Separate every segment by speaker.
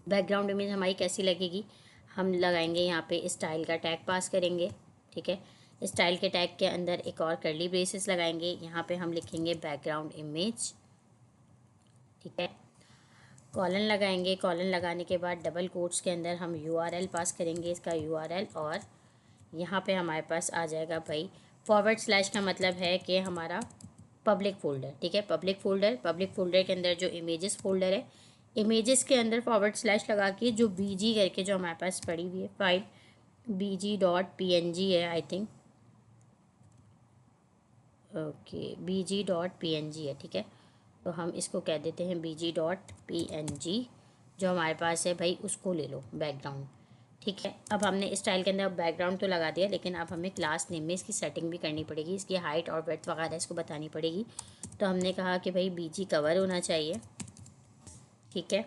Speaker 1: Background image हमारी कैसी लगेगी, हम लगाएंगे यहाँ पे स्टाइल का टैग पास करेंगे। ठीक है, स्टाइल के टैग के अंदर एक और करली ब्रेसेस लगाएंगे। यहाँ पे हम लिखेंगे बैकग्राउंड इमेज। ठीक है, कॉलन लगाएंगे। कॉलन लगाने के बाद डबल कोट्स के अंदर हम URL पास करेंगे, इसका URL, और यहाँ पे हमारे पास आ जाएगा भाई फॉरवर्ड स्लैश का मतलब है कि हमारा पब्लिक फ़ोल्डर। ठीक है, पब्लिक फ़ोल्डर के अंदर जो इमेजेस फ़ोल्डर है, इमेजेस के अंदर फॉरवर्ड स्लैश लगा के जो BG करके जो हमारे पास पड़ी हुई है फाइल BG.png है आई थिंक, ओके BG.png है। ठीक है, तो हम इसको कह देते हैं BG.png, जो हमारे पास है भाई उसको ले लो बैकग्राउंड। ठीक है, अब हमने स्टाइल के अंदर बैकग्राउंड तो लगा दिया, लेकिन अब हमें क्लास नेम में इसकी सेटिंग भी करनी पड़ेगी, इसकी हाइट और ब्रेड्थ वगैरह इसको बतानी पड़ेगी। तो हमने कहा कि भाई BG कवर होना चाहिए। ठीक है,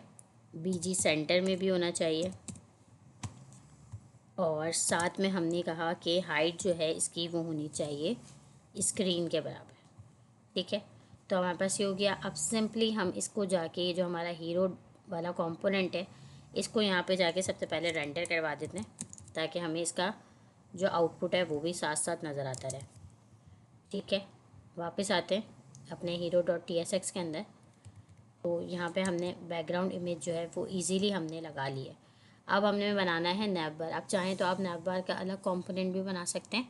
Speaker 1: BG सेंटर में भी होना चाहिए, और साथ में हमने कहा कि हाइट जो है इसकी वो होनी चाहिए स्क्रीन के बराबर। ठीक है, तो हमारे पास ये हो गया। अब सिंपली हम इसको जाके जो हमारा हीरो वाला कंपोनेंट है इसको यहाँ पे जाके सबसे पहले रेंडर करवा देते हैं, ताकि हमें इसका जो आउटपुट है वो भी साथ साथ नज़र आता रहे। ठीक है, वापस आते हैं अपने hero.tsx के अंदर। तो यहाँ पे हमने बैकग्राउंड इमेज जो है वो इजीली हमने लगा ली है। अब हमने बनाना है नैव बार। आप चाहें तो आप नैव बार का अलग कंपोनेंट भी बना सकते हैं,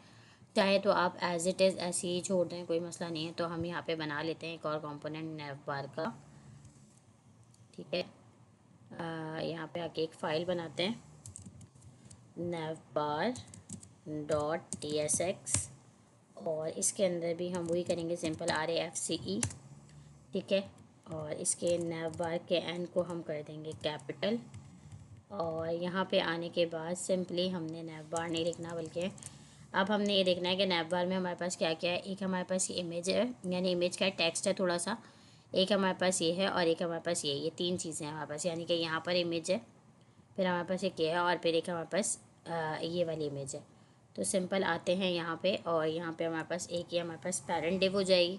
Speaker 1: चाहे तो आप एज इट इज़ ऐसे ही छोड़ दें, कोई मसला नहीं है। तो हम यहाँ पे बना लेते हैं एक और कंपोनेंट नैव बार का। ठीक है, यहाँ पे आके एक फ़ाइल बनाते हैं navbar.tsx, और इसके अंदर भी हम वही करेंगे, सिंपल RAFCE। ठीक है, और इसके नैव बार के एन को हम कर देंगे कैपिटल, और यहाँ पे आने के बाद सिंपली हमने नैव बार नहीं लिखना, बल्कि अब हमने ये देखना है कि नैव बार में हमारे पास क्या क्या है। एक हमारे पास ये इमेज है, यानी इमेज का टेक्स्ट है थोड़ा सा, एक हमारे पास ये है, और एक हमारे पास ये तीन चीज़ें हैं हमारे पास। यानी कि यहाँ पर इमेज है, फिर हमारे पास एक ये है, और फिर एक हमारे पास ये वाली इमेज है। तो सिंपल आते हैं यहाँ पे, और यहाँ पे हमारे पास एक ये हमारे पास पेरेंट डिव हो जाएगी।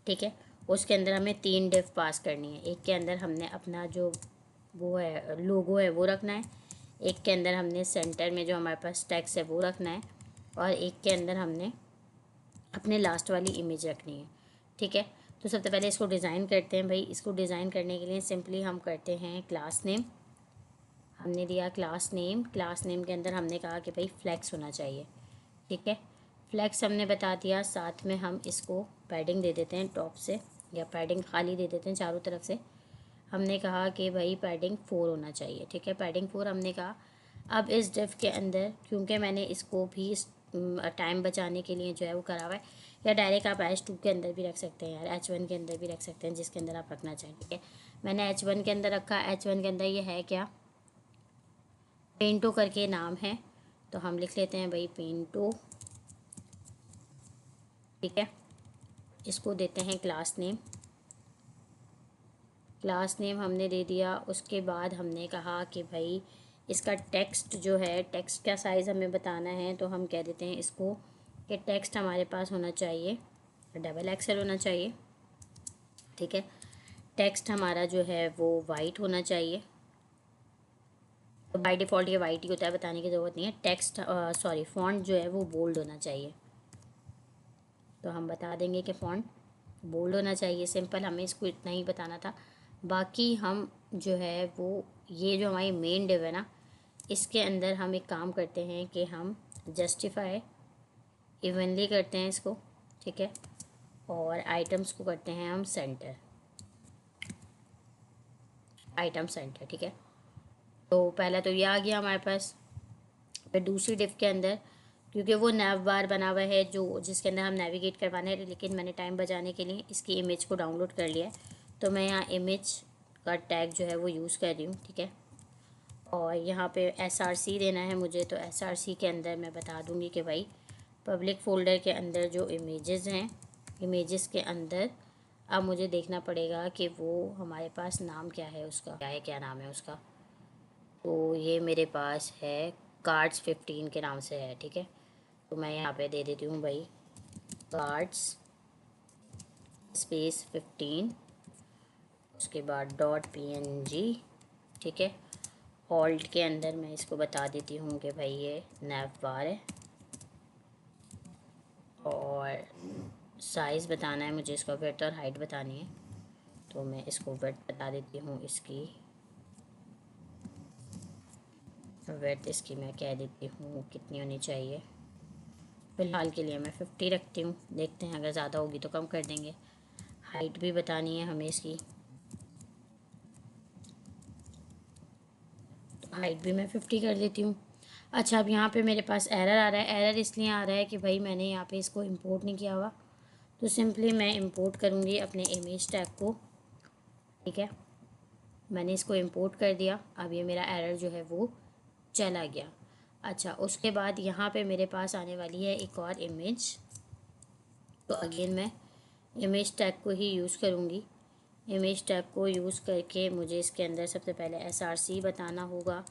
Speaker 1: ठीक है, उसके अंदर हमें 3 डिव पास करनी है। एक के अंदर हमने अपना जो वो है लोगो है वो रखना है, एक के अंदर हमने सेंटर में जो हमारे पास टेक्स्ट है वो रखना है, और एक के अंदर हमने अपने लास्ट वाली इमेज रखनी है। ठीक है, तो सबसे पहले इसको डिज़ाइन करते हैं भाई। इसको डिज़ाइन करने के लिए सिंपली हम करते हैं क्लास नेम। हमने दिया क्लास नेम, क्लास नेम के अंदर हमने कहा कि भाई फ्लेक्स होना चाहिए। ठीक है, फ्लेक्स हमने बता दिया। साथ में हम इसको पैडिंग दे देते हैं टॉप से, या पैडिंग खाली दे देते हैं चारों तरफ से। हमने कहा कि भाई पैडिंग 4 होना चाहिए। ठीक है, पैडिंग 4 हमने कहा। अब इस डिव के अंदर, क्योंकि मैंने इसको भी टाइम बचाने के लिए जो है वो करा हुआ है, या डायरेक्ट आप H2 के अंदर भी रख सकते हैं यार, H1 के अंदर भी रख सकते हैं, जिसके अंदर आप रखना चाहें। ठीक है, मैंने H1 के अंदर रखा। H1 के अंदर ये है क्या, पेंटो करके नाम है, तो हम लिख लेते हैं भाई पेंटो। ठीक है, इसको देते हैं क्लास नेम। क्लास नेम हमने दे दिया। उसके बाद हमने कहा कि भाई इसका टेक्स्ट जो है, टेक्स्ट का साइज़ हमें बताना है, तो हम कह देते हैं इसको कि टेक्स्ट हमारे पास होना चाहिए XXL होना चाहिए। ठीक है, टेक्स्ट हमारा जो है वो वाइट होना चाहिए। तो बाय डिफ़ॉल्ट ये वाइट ही होता है, बताने की ज़रूरत नहीं है। टेक्स्ट फ़ॉन्ट जो है वो बोल्ड होना चाहिए, तो हम बता देंगे कि फ़ॉन्ट बोल्ड होना चाहिए। सिंपल, हमें इसको इतना ही बताना था। बाकी हम जो है वो ये जो हमारी मेन डिव है ना, इसके अंदर हम एक काम करते हैं कि हम जस्टिफाई इवनली करते हैं इसको। ठीक है, और आइटम्स को करते हैं हम सेंटर, आइटम सेंटर। ठीक है, तो पहला तो ये आ गया हमारे पास। फिर दूसरी डिव के अंदर, क्योंकि वो नैव बार बना हुआ है जो जिसके अंदर हम नेविगेट करवाना है, लेकिन मैंने टाइम बचाने के लिए इसकी इमेज को डाउनलोड कर लिया है, तो मैं यहाँ इमेज का टैग जो है वो यूज़ कर रही हूँ। ठीक है, और यहाँ पे SRC देना है मुझे, तो SRC के अंदर मैं बता दूँगी कि भाई पब्लिक फ़ोल्डर के अंदर जो इमेजेस हैं, इमेजेस के अंदर अब मुझे देखना पड़ेगा कि वो हमारे पास नाम क्या है उसका, क्या नाम है उसका। तो ये मेरे पास है कार्ड्स 15 के नाम से है। ठीक है, तो मैं यहाँ पे दे देती हूँ भाई कार्ड्स स्पेस 15, उसके बाद .png। ठीक है, ऑल्ट के अंदर मैं इसको बता देती हूँ कि भाई ये नैव बार है, और साइज़ बताना है मुझे, इसका विड्थ और हाइट बतानी है। तो मैं इसको विड्थ बता देती हूँ, इसकी विड्थ इसकी मैं कह देती हूँ कितनी होनी चाहिए। फ़िलहाल के लिए मैं 50 रखती हूँ, देखते हैं अगर ज़्यादा होगी तो कम कर देंगे। हाइट भी बतानी है हमें इसकी, तो हाइट भी मैं 50 कर देती हूँ। अच्छा, अब यहाँ पे मेरे पास एरर आ रहा है। एरर इसलिए आ रहा है कि भाई मैंने यहाँ पे इसको इंपोर्ट नहीं किया हुआ। तो सिंपली मैं इंपोर्ट करूँगी अपने इमेज टैग को, ठीक है। मैंने इसको इंपोर्ट कर दिया, अब ये मेरा एरर जो है वो चला गया। अच्छा, उसके बाद यहाँ पे मेरे पास आने वाली है एक और इमेज। तो अगेन मैं इमेज टैग को ही यूज़ करूँगी। इमेज टैग को यूज़ करके मुझे इसके अंदर सबसे पहले SRC बताना होगा।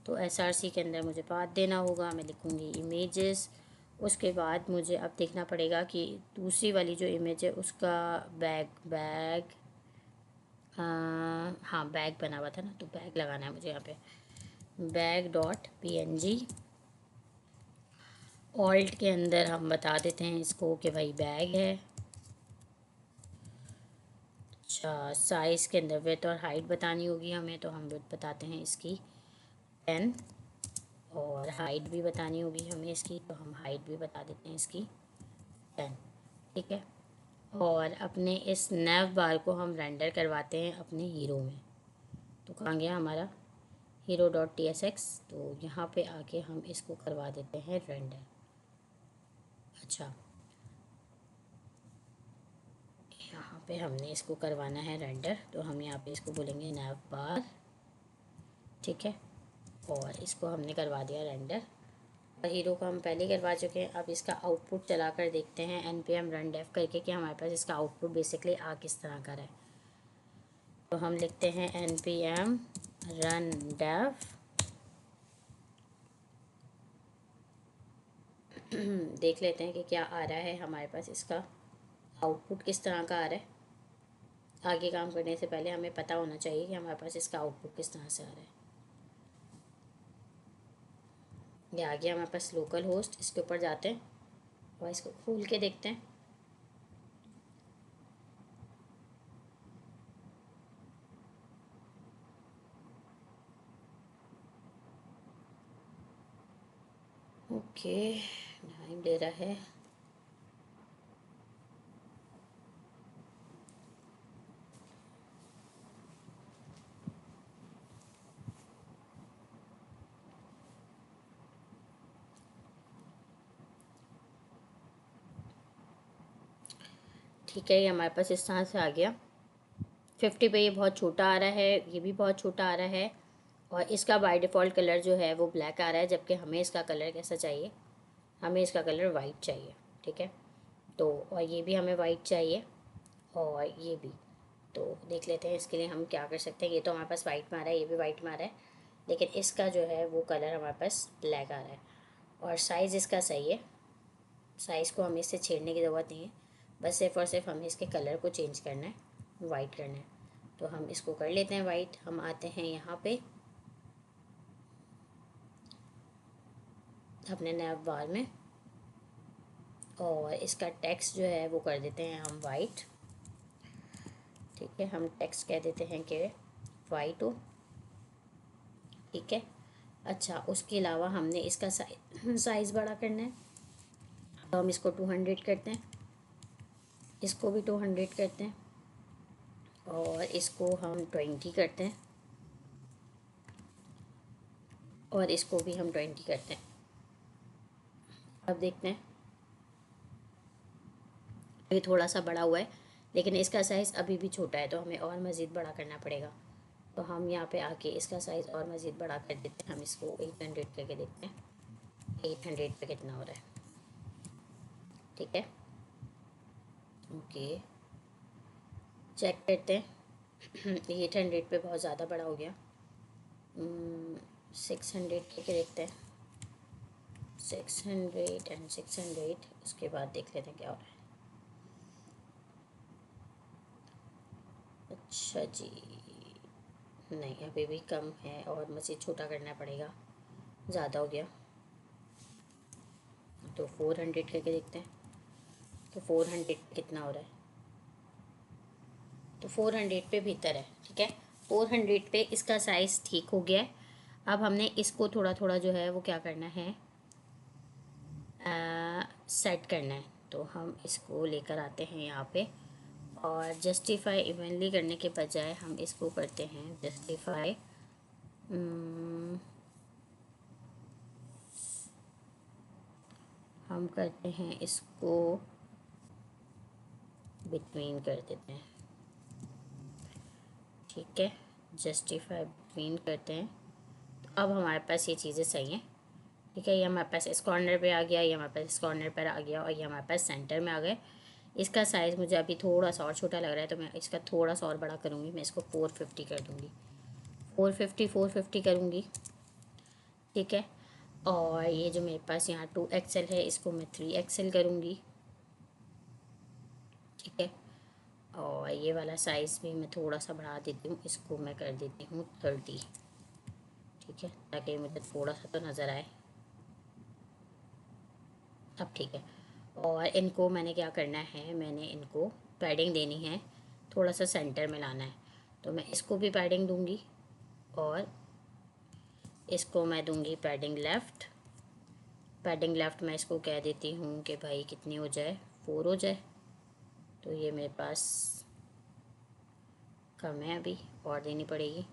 Speaker 1: तो SRC के अंदर मुझे पाथ देना होगा, मैं लिखूँगी इमेजेस। उसके बाद मुझे अब देखना पड़ेगा कि दूसरी वाली जो इमेज है उसका बैग हाँ बैग बना हुआ था ना, तो बैग लगाना है मुझे यहाँ पे, bag.png। ऑल्ट के अंदर हम बता देते हैं इसको कि भाई बैग है। अच्छा, साइज़ के अंदर विड्थ और हाइट बतानी होगी हमें, तो हम विड्थ बताते हैं इसकी 10, और हाइट भी बतानी होगी हमें इसकी, तो हम हाइट भी बता देते हैं इसकी 10, ठीक है। और अपने इस नैव बार को हम रेंडर करवाते हैं अपने हीरो में। तो कहाँ गया हमारा hero.tsx, तो यहाँ पे आके हम इसको करवा देते हैं रेंडर। अच्छा, यहाँ पे हमने इसको करवाना है रेंडर, तो हम यहाँ पे इसको बोलेंगे नैव बार, ठीक है। और इसको हमने करवा दिया रेंडर, और हीरो को हम पहले करवा चुके हैं। अब इसका आउटपुट चला कर देखते हैं npm run dev करके कि हमारे पास इसका आउटपुट बेसिकली आ किस तरह का है। तो हम लिखते हैं npm run dev, देख लेते हैं कि क्या आ रहा है हमारे पास, इसका आउटपुट किस तरह का आ रहा है। आगे काम करने से पहले हमें पता होना चाहिए कि हमारे पास इसका आउटपुट किस तरह से आ रहा है। ये आ गया हमारे पास लोकल होस्ट, इसके ऊपर जाते हैं और इसको खोल के देखते हैं। ओके, टाइम ले रहा है। ठीक है, ये हमारे पास इस तरह से आ गया। 50 पे ये बहुत छोटा आ रहा है, ये भी बहुत छोटा आ रहा है, और इसका बाय डिफ़ॉल्ट कलर जो है वो ब्लैक आ रहा है, जबकि हमें इसका कलर कैसा चाहिए, हमें इसका कलर वाइट चाहिए, ठीक है। तो और ये भी हमें वाइट चाहिए, और ये भी। तो देख लेते हैं इसके लिए हम क्या कर सकते हैं। ये तो हमारे पास वाइट में आ रहा है, ये भी वाइट में आ रहा है, लेकिन इसका जो है वो कलर हमारे पास ब्लैक आ रहा है, और साइज़ इसका सही है। साइज़ को हमें इससे छेड़ने की ज़रूरत नहीं है, बस सिर्फ और सिर्फ हमें इसके कलर को चेंज करना है, वाइट करना है। तो हम इसको कर लेते हैं वाइट। हम आते हैं यहाँ पे अपने नैव बार में, और इसका टेक्स्ट जो है वो कर देते हैं हम वाइट, ठीक है। हम टेक्स्ट कह देते हैं कि वाइट हो, ठीक है। अच्छा, उसके अलावा हमने इसका साइज़ बड़ा करना है, तो हम इसको 200 करते हैं, इसको भी 200 करते हैं, और इसको हम 20 करते हैं, और इसको भी हम 20 करते हैं। अब देखते हैं, ये थोड़ा सा बड़ा हुआ है, लेकिन इसका साइज़ अभी भी छोटा है, तो हमें और मज़ीद बड़ा करना पड़ेगा। तो हम यहाँ पे आके इसका साइज़ और मज़ीद बड़ा कर देते हैं। हम इसको 800 करके देखते हैं 800 पे कितना हो रहा है, ठीक है। ओके, चेक करते हैं। 800 पे बहुत ज़्यादा बड़ा हो गया। 600 करके देखते हैं, 600 एंड 600, उसके बाद देख लेते हैं क्या हो रहा है। अच्छा जी, नहीं, अभी भी कम है और मुझे छोटा करना पड़ेगा, ज़्यादा हो गया। तो 400 करके देखते हैं, तो 400 कितना हो रहा है, तो 400 पे भीतर है, ठीक है। 400 पे इसका साइज़ ठीक हो गया है। अब हमने इसको थोड़ा थोड़ा जो है वो क्या करना है, सेट करना है। तो हम इसको लेकर आते हैं यहाँ पे, और जस्टिफाई इवनली करने के बजाय हम इसको करते हैं जस्टिफाई हम करते हैं इसको बिटवीन कर देते हैं, ठीक है। जस्टिफाई बिटवीन करते हैं, तो अब हमारे पास ये चीज़ें सही हैं, ठीक है। ये हमारे पास इस कॉर्नर पे आ गया, ये हमारे पास इस कॉर्नर पर आ गया, और ये हमारे पास सेंटर में आ गए। इसका साइज़ मुझे अभी थोड़ा सा और छोटा लग रहा है, तो मैं इसका थोड़ा सा और बड़ा करूँगी। मैं इसको 450 कर दूँगी, 450 करूँगी, ठीक है। और ये जो मेरे पास यहाँ 2XL है, इसको मैं 3XL करूँगी, ठीक है। और ये वाला साइज़ भी मैं थोड़ा सा बढ़ा देती हूँ, इसको मैं कर देती हूँ 30, ठीक है, ताकि मुझे थोड़ा सा तो नज़र आए। अब ठीक है। और इनको मैंने क्या करना है, मैंने इनको पैडिंग देनी है, थोड़ा सा सेंटर में लाना है। तो मैं इसको भी पैडिंग दूंगी, और इसको मैं दूंगी पैडिंग लेफ़्ट। पैडिंग लेफ़्ट मैं इसको कह देती हूँ कि भाई कितनी हो जाए, 4 हो जाए। तो ये मेरे पास कम है, अभी और देनी पड़ेगी।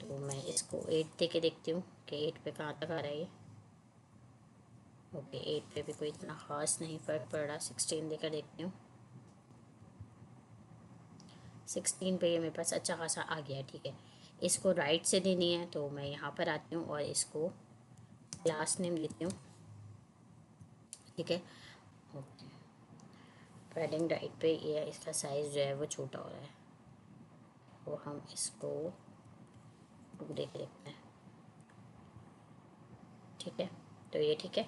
Speaker 1: तो मैं इसको 8 दे के देखती हूँ कि 8 पे कहाँ तक आ रहा है ये। ओके, 8 पे भी कोई इतना ख़ास नहीं फ़र्क पड़ रहा। 16 देकर देखती हूँ, 16 पे ये मेरे पास अच्छा खासा आ गया, ठीक है। इसको राइट से देनी है, तो मैं यहाँ पर आती हूँ और इसको क्लास नेम देती हूँ, ठीक है। ओके, पैडिंग राइट पे ये इसका साइज़ जो है वो छोटा हो रहा है, तो हम इसको 2 दे के देखते हैं, ठीक है। तो ये ठीक है,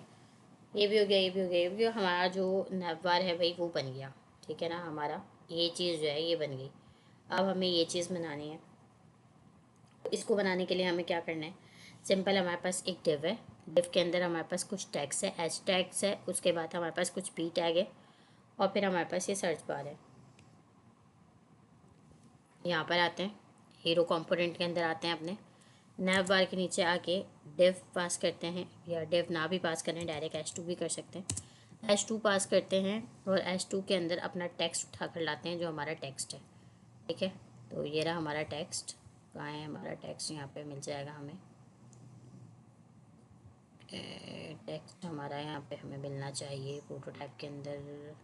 Speaker 1: ये भी हो गया, ये भी हो गया, ये भी हो गया। हमारा जो नैपबार है भाई वो बन गया, ठीक है ना। हमारा ये चीज़ जो है ये बन गई। अब हमें ये चीज़ बनानी है। इसको बनाने के लिए हमें क्या करना है, सिंपल, हमारे पास एक डिव है, डिव के अंदर हमारे पास कुछ टैग्स है, एच टैग्स है, उसके बाद हमारे पास कुछ पी टैग है, और फिर हमारे पास ये सर्च बार है। यहाँ पर आते हैं, हीरो कंपोनेंट के अंदर आते हैं, अपने नैव बार के नीचे आके डिव पास करते हैं, या डिव ना भी पास करें, डायरेक्ट H2 भी कर सकते हैं। H2 पास करते हैं, और H2 के अंदर अपना टेक्स्ट उठा कर लाते हैं, जो हमारा टेक्स्ट है, ठीक है। तो ये रहा हमारा टेक्स्ट। कहाँ है हमारा टेक्स्ट, यहाँ पे मिल जाएगा हमें। टेक्स्ट हमारा यहाँ पे हमें मिलना चाहिए प्रोटोटाइप के अंदर।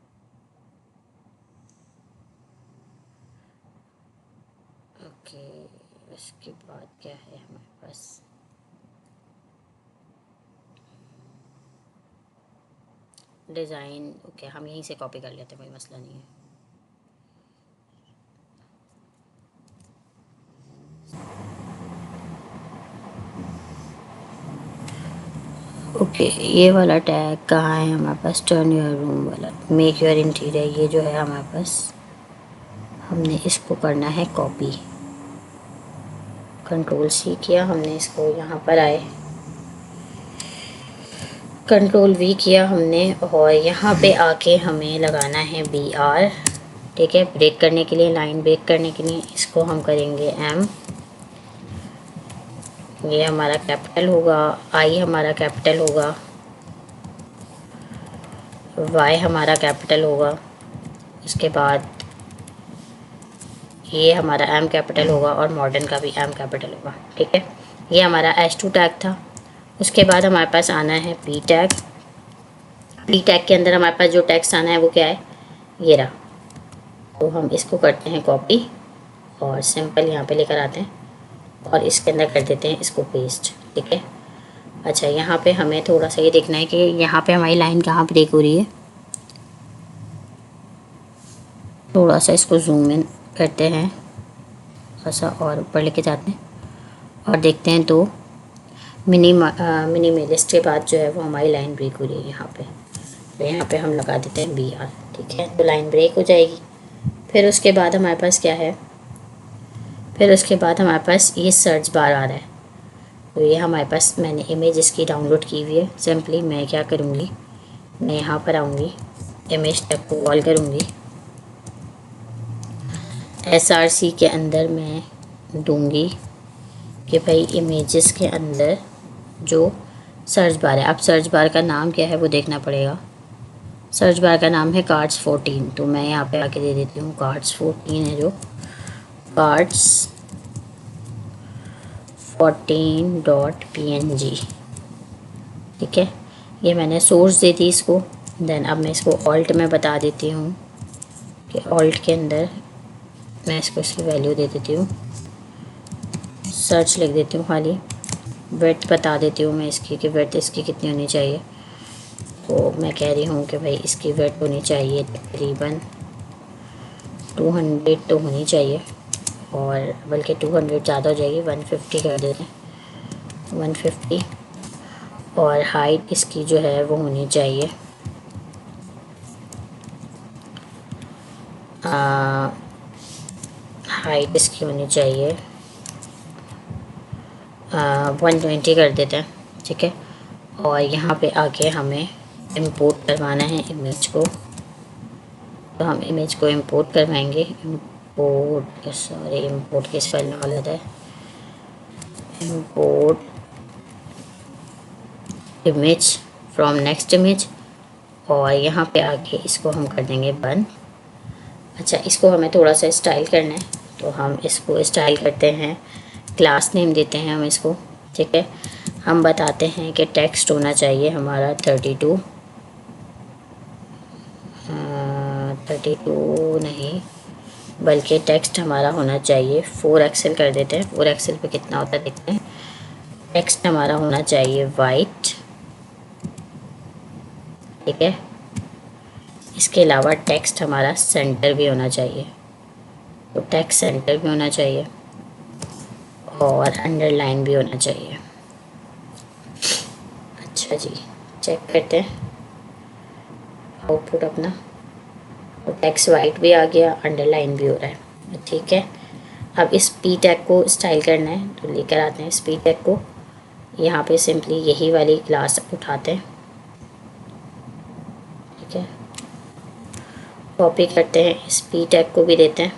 Speaker 1: ओके, उसके बाद क्या है हमारे पास, डिज़ाइन। ओके, हम यहीं से कॉपी कर लेते हैं, कोई मसला नहीं है। ओके, ये वाला टैग कहाँ है हमारे पास, टर्न योर रूम वाला, मेक योर इंटीरियर, ये जो है हमारे पास, हमने इसको करना है कॉपी। Ctrl+C किया हमने, इसको यहाँ पर आए, Ctrl+V किया हमने, और यहाँ पे आके हमें लगाना है BR, ठीक है। ब्रेक करने के लिए, लाइन ब्रेक करने के लिए इसको हम करेंगे M। ये हमारा कैपिटल होगा, I हमारा कैपिटल होगा, Y हमारा कैपिटल होगा, इसके बाद ये हमारा M कैपिटल होगा, और मॉडर्न का भी M कैपिटल होगा, ठीक है। ये हमारा H2 टैग था। उसके बाद हमारे पास आना है P टैग। P टैग के अंदर हमारे पास जो टेक्स्ट आना है वो क्या है, ये रहा। तो हम इसको करते हैं कॉपी, और सिंपल यहाँ पे लेकर आते हैं, और इसके अंदर कर देते हैं इसको पेस्ट, ठीक है। अच्छा, यहाँ पे हमें थोड़ा सा ये देखना है कि यहाँ पे हमारी लाइन कहाँ ब्रेक हो रही है। थोड़ा सा इसको जूम इन करते हैं, थोड़ा सा और ऊपर लेके जाते हैं, और देखते हैं तो मिनिमलिस्ट के बाद जो है वो हमारी लाइन ब्रेक हो रही है यहाँ पे। तो यहाँ पे हम लगा देते हैं BR, ठीक है। तो लाइन ब्रेक हो जाएगी। फिर उसके बाद हमारे पास क्या है, फिर उसके बाद हमारे पास ये सर्च बार आ रहा है। तो ये हमारे पास मैंने इमेज इसकी डाउनलोड की हुई है। सिंपली मैं क्या करूँगी, मैं यहाँ पर आऊँगी, इमेज टैग को कॉल करूँगी, SRC के अंदर मैं दूँगी कि भाई इमेजेस के अंदर जो सर्च बार है, अब सर्च बार का नाम क्या है वो देखना पड़ेगा। सर्च बार का नाम है कार्ड्स 14, तो मैं यहाँ पे आके दे देती हूँ कार्ड्स 14 है जो कार्ड्स 14.png, ठीक है। ये मैंने सोर्स दे दी इसको। देन अब मैं इसको ऑल्ट में बता देती हूँ कि ऑल्ट के अंदर मैं इसको इसकी वैल्यू दे देती हूँ, सर्च लिख देती हूँ खाली, विड्थ बता देती हूँ मैं इसकी कि विड्थ इसकी कितनी होनी चाहिए। तो मैं कह रही हूँ कि भाई इसकी विड्थ होनी चाहिए तकरीबन 200 तो होनी चाहिए, और बल्कि 200 ज़्यादा हो जाएगी, 150 कर देते हैं, 150। और हाइट इसकी जो है वो होनी चाहिए हाइट इसकी होनी चाहिए 120 कर देते हैं, ठीक है। और यहाँ पे आके हमें इंपोर्ट करवाना है इमेज को, तो हम इमेज को इंपोर्ट करवाएंगे। इंपोर्ट की स्पेलिंग गलत है, import image from next image, और यहाँ पे आके इसको हम कर देंगे बंद। अच्छा, इसको हमें थोड़ा सा स्टाइल करना है, तो हम इसको स्टाइल करते हैं, क्लास नेम देते हैं हम इसको, ठीक है। हम बताते हैं कि टेक्स्ट होना चाहिए हमारा 32 नहीं, बल्कि टेक्स्ट हमारा होना चाहिए 4 एक्सेल कर देते हैं। 4 एक्सेल पे कितना होता है देखते हैं। टेक्स्ट हमारा होना चाहिए वाइट, ठीक है। इसके अलावा टेक्स्ट हमारा सेंटर भी होना चाहिए, तो टेक्स्ट सेंटर भी होना चाहिए और अंडरलाइन भी होना चाहिए। अच्छा जी, चेक करते हैं आउटपुट अपना, तो टेक्स्ट वाइट भी आ गया, अंडरलाइन भी हो रहा है, ठीक है। अब इस पी टैग को स्टाइल करना है, तो लेकर आते हैं इस पी टैग को, यहाँ पे सिंपली यही वाली क्लास उठाते हैं, ठीक है। कॉपी करते हैं, इस पी टैग को भी देते हैं,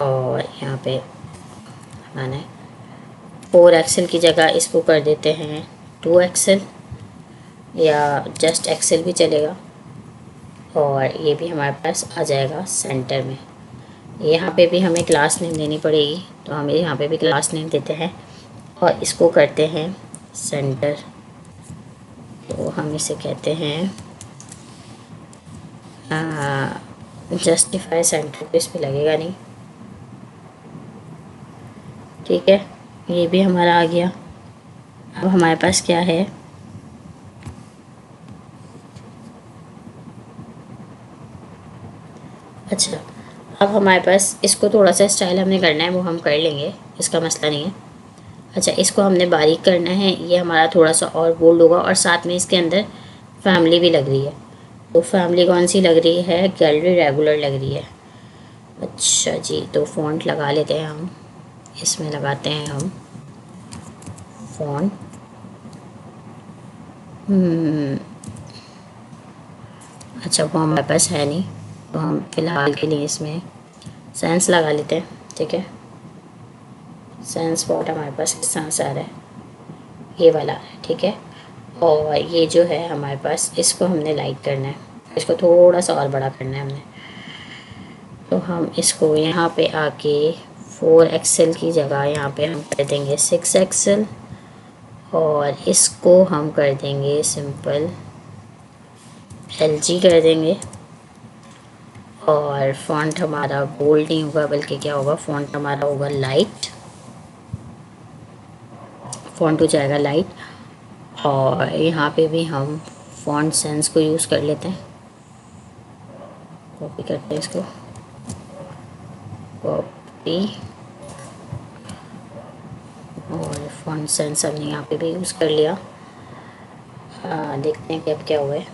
Speaker 1: और यहाँ पे मैंने 4 एक्सेल की जगह इसको कर देते हैं 2 एक्सेल, या जस्ट एक्सेल भी चलेगा, और ये भी हमारे पास आ जाएगा सेंटर में। यहाँ पे भी हमें क्लास नेम देनी पड़ेगी, तो हम यहाँ पे भी क्लास नेम देते हैं और इसको करते हैं सेंटर, तो हम इसे कहते हैं जस्टिफाई सेंटर, पे इस पर लगेगा नहीं, ठीक है। ये भी हमारा आ गया। अब हमारे पास क्या है, अच्छा, अब हमारे पास इसको थोड़ा सा स्टाइल हमने करना है, वो हम कर लेंगे, इसका मसला नहीं है। अच्छा, इसको हमने बारीक करना है, ये हमारा थोड़ा सा और बोल्ड होगा, और साथ में इसके अंदर फैमिली भी लग रही है, तो फैमिली कौन सी लग रही है, गैलरी रेगुलर लग रही है। अच्छा जी, तो फ़ॉन्ट लगा लेते हैं हम, इसमें लगाते हैं हम फ़ॉन्ट, अच्छा वो हमारे पास है नहीं, तो हम फ़िलहाल के लिए इसमें सेंस लगा लेते हैं, ठीक है। सेंस फॉन्ट हमारे पास किस तरह से आ रहा है, ये वाला है, ठीक है। और ये जो है हमारे पास, इसको हमने लाइट करना है, इसको थोड़ा सा और बड़ा करना है हमने, तो हम इसको यहाँ पे आके 4 एक्सेल की जगह यहाँ पे हम कर देंगे 6 एक्सेल, और इसको हम कर देंगे सिंपल LG कर देंगे, और फॉन्ट हमारा बोल्ड नहीं होगा, बल्कि क्या होगा, फॉन्ट हमारा होगा लाइट, फॉन्ट हो जाएगा लाइट। और यहाँ पे भी हम फॉन्ट सेंस को यूज़ कर लेते हैं, कॉपी करते हैं इसको, कॉपी, और फॉन्ट सेंस हमने यहाँ पे भी यूज़ कर लिया। देखते हैं कि अब क्या हुआ है,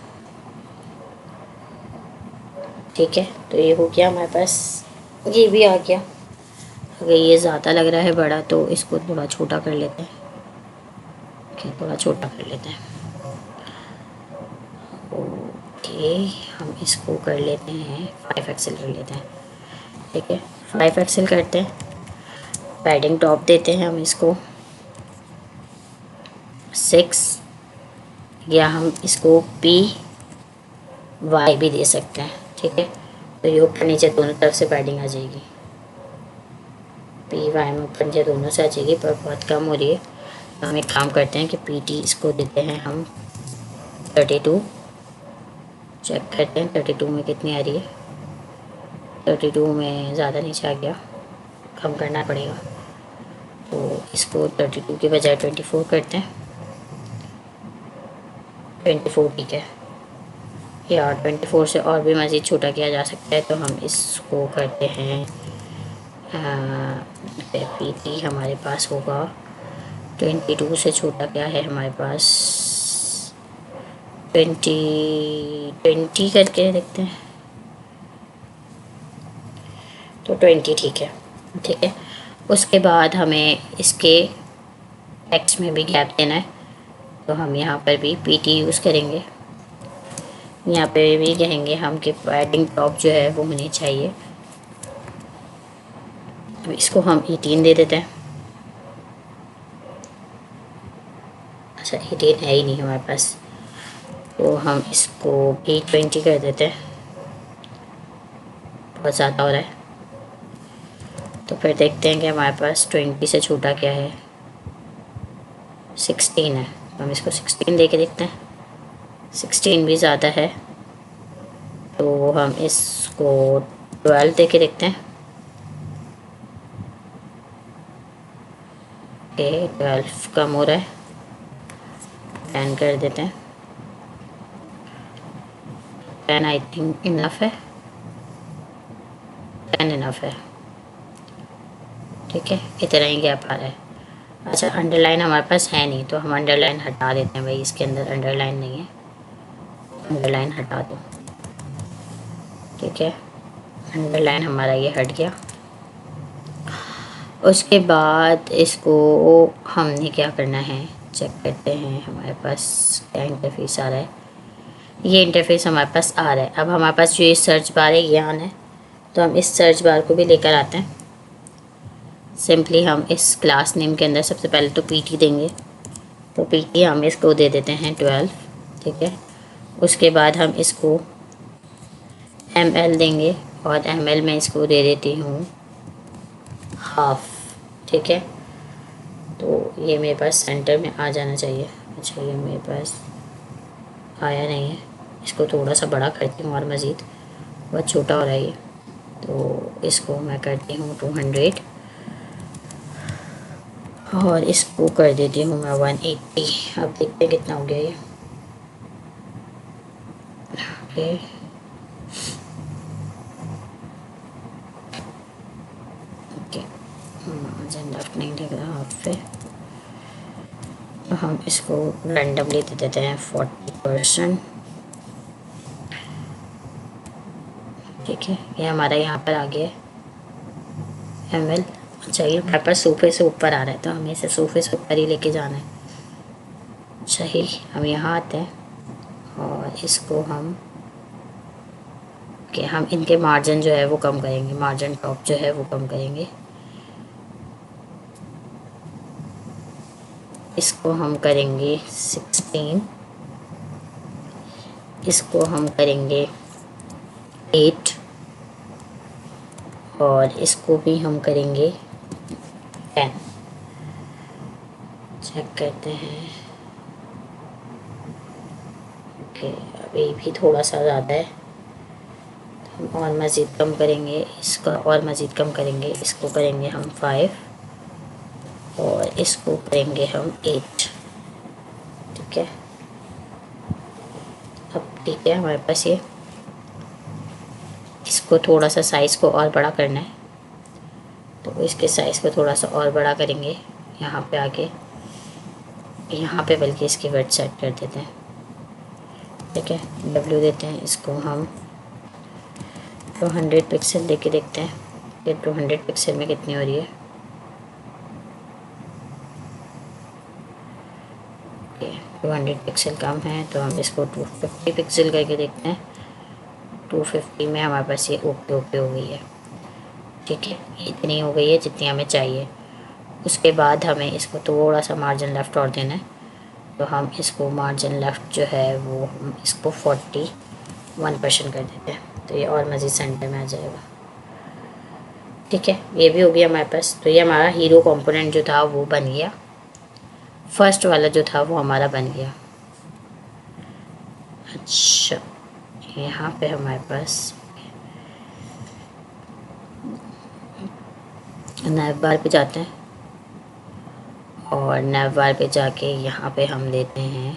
Speaker 1: ठीक है, तो ये हो गया हमारे पास, ये भी आ गया। अगर ये ज़्यादा लग रहा है बड़ा तो इसको थोड़ा छोटा कर लेते हैं। ओके, थोड़ा छोटा कर लेते हैं। ओके, हम इसको कर लेते हैं 5 एक्सेल कर लेते हैं। ठीक है, 5 एक्सेल करते हैं। पैडिंग टॉप देते हैं हम इसको 6, या हम इसको PY भी दे सकते हैं। ठीक है, तो ये ऊपर नीचे दोनों तरफ से पैडिंग आ जाएगी। PY में ऊपर नीचे दोनों से आ जाएगी, पर बहुत कम हो रही है। तो हम एक काम करते हैं कि PT इसको देते हैं हम 32। चेक करते हैं 32 में कितनी आ रही है। 32 में ज़्यादा नीचे आ गया, कम करना पड़ेगा। तो इसको 32 के बजाय 24 करते हैं। 24 ठीक है, या 24 से और भी मज़ीद छोटा किया जा सकता है। तो हम इसको करते हैं PT हमारे पास होगा 22 से छोटा क्या है हमारे पास, 20 करके देखते हैं। तो 20 ठीक है। ठीक है, उसके बाद हमें इसके टेक्स्ट में भी गैप देना है। तो हम यहाँ पर भी PT यूज़ करेंगे। यहाँ पे भी कहेंगे हम कि पैडिंग टॉप जो है वो होनी चाहिए। अब इसको हम 18 दे देते हैं। अच्छा, 18 है ही नहीं हमारे पास, तो हम इसको भी 20 कर देते हैं। बहुत ज़्यादा हो रहा है, तो फिर देखते हैं कि हमारे पास 20 से छोटा क्या है। 16 है, तो हम इसको 16 दे के देखते हैं। 16 भी ज़्यादा है, तो हम इसको 12 दे के देखते हैं। ओके, 12 कम हो रहा है, 10 कर देते हैं। 10 आई थिंक इनफ है, 10 इनफ है। ठीक है, इतना ही गैप आ रहा है। अच्छा, अंडरलाइन हमारे पास है नहीं, तो हम अंडरलाइन हटा देते हैं। भाई इसके अंदर अंडरलाइन नहीं है, अंडरलाइन हटा दो। ठीक है, अंडरलाइन हमारा ये हट गया। उसके बाद इसको हमने क्या करना है, चेक करते हैं हमारे पास क्या इंटरफेस आ रहा है। ये इंटरफेस हमारे पास आ रहा है। अब हमारे पास जो ये सर्च बार है ये आना है, तो हम इस सर्च बार को भी लेकर आते हैं। सिंपली हम इस क्लास नेम के अंदर सबसे पहले तो PT देंगे, तो PT हम इसको दे देते हैं 12। ठीक है, उसके बाद हम इसको ML देंगे, और ML में इसको दे देती हूँ हाफ। ठीक है, तो ये मेरे पास सेंटर में आ जाना चाहिए। अच्छा, ये मेरे पास आया नहीं है, इसको थोड़ा सा बड़ा करती हूँ और मज़ीद, बहुत छोटा हो रहा है ये। तो इसको मैं करती हूँ 200, और इसको कर देती हूँ मैं 180। अब देखते हैं कितना हो गया ये। ओके, ओके, लेफ्ट नहीं दिख रहा हाफ पे, तो हम इसको रैंडमली दे देते हैं 40%। ठीक है, ये हमारा यहाँ पर आ गया ML। अच्छा, ये हमारे पास सोफे से ऊपर आ रहा है, तो हमें इसे सोफे से ऊपर ही लेके जाना है। सही, हम यहाँ आते हैं और इसको हम हम इनके मार्जिन जो है वो कम करेंगे, मार्जिन टॉप जो है वो कम करेंगे। इसको हम करेंगे 16, इसको हम करेंगे 8, और इसको भी हम करेंगे 10। चेक करते हैं। ओके, अभी भी थोड़ा सा ज़्यादा है, तो हम और मज़ीद कम करेंगे, इसका और मज़ीद कम करेंगे। इसको करेंगे हम 5, और इसको करेंगे हम 8। ठीक है, अब ठीक है हमारे पास ये, इसको थोड़ा सा साइज़ को और बड़ा करना है, तो इसके साइज़ को थोड़ा सा और बड़ा करेंगे। यहाँ पे आके, यहाँ पे बल्कि इसकी वेट सेट कर देते हैं। ठीक है, W देते हैं, इसको हम तो 100 पिक्सल लेके देखते हैं कि 200 पिक्सल में कितनी हो रही है। ओके 200 पिक्सल कम है तो हम इसको 250 पिक्सल करके देखते हैं। 250 में हमारे पास ये ओके ओके हो गई है। ठीक है, इतनी हो गई है जितनी हमें चाहिए। उसके बाद हमें इसको थोड़ा सा मार्जिन लेफ़्ट और देना है, तो हम इसको मार्जिन लेफ़्ट जो है वो हम इसको 41% कर देते हैं, तो ये और मज़ीद सेंटर में आ जाएगा। ठीक है, ये भी हो गया हमारे पास। तो ये हमारा हीरो कंपोनेंट जो था वो बन गया, फर्स्ट वाला जो था वो हमारा बन गया। अच्छा, यहाँ पे हमारे पास नैव बार पे जाते हैं और नैव बार पे जाके यहाँ पे हम देते हैं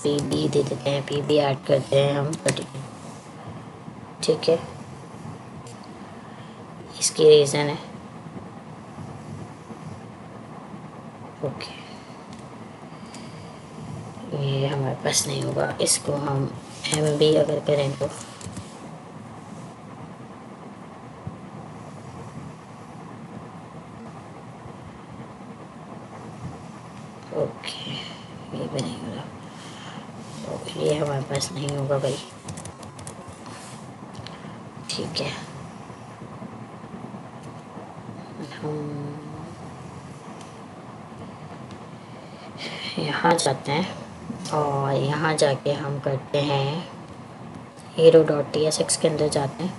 Speaker 1: पीबी दे देते हैं, पीबी ऐड करते हैं हम 30। ठीक है, इसकी रीज़न है ओके, ये हमारे पास नहीं होगा। इसको हम MB अगर करें तो ओके, ये भी नहीं होगा, तो ये हमारे पास नहीं होगा भाई। ठीक है, हम यहाँ जाते हैं और यहाँ जाके हम करते हैं hero.tsx के अंदर जाते हैं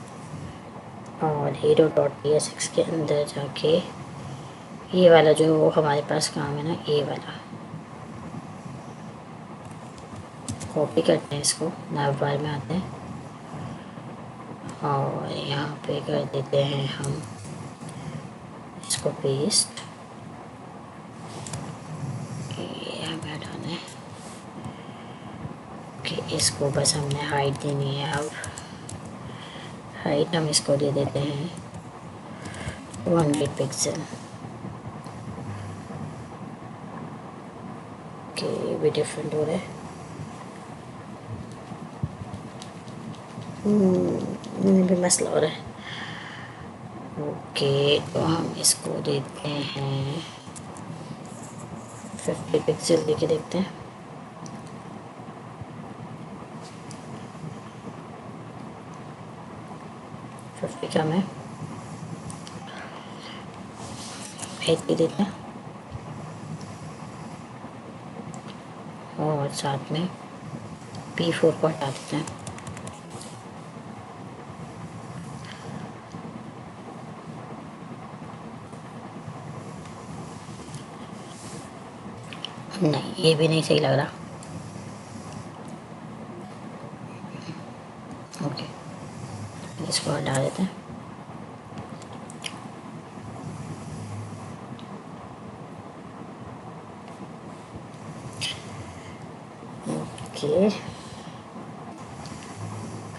Speaker 1: और hero.tsx के अंदर जाके ये वाला जो हमारे पास काम है ना, ये वाला कॉपी करते हैं, इसको नैव बार में आते हैं और यहाँ पे कर देते हैं हम इसको पेस्ट। ये हमें हटाना है कि इसको बस हमने हाइट देनी है। अब हाइट हम इसको दे देते हैं 200 पिक्सल। ओके, ये भी डिफरेंट हो रहा है। भी मसला हो रहा है। ओके, तो हम इसको देते हैं 50 पिक्सल लेके देखते हैं। कम है, 80 देते हैं और साथ में P4 को हटा देते हैं। नहीं, ये भी नहीं सही लग रहा। ओके, इसको हटा देते हैं। ओके,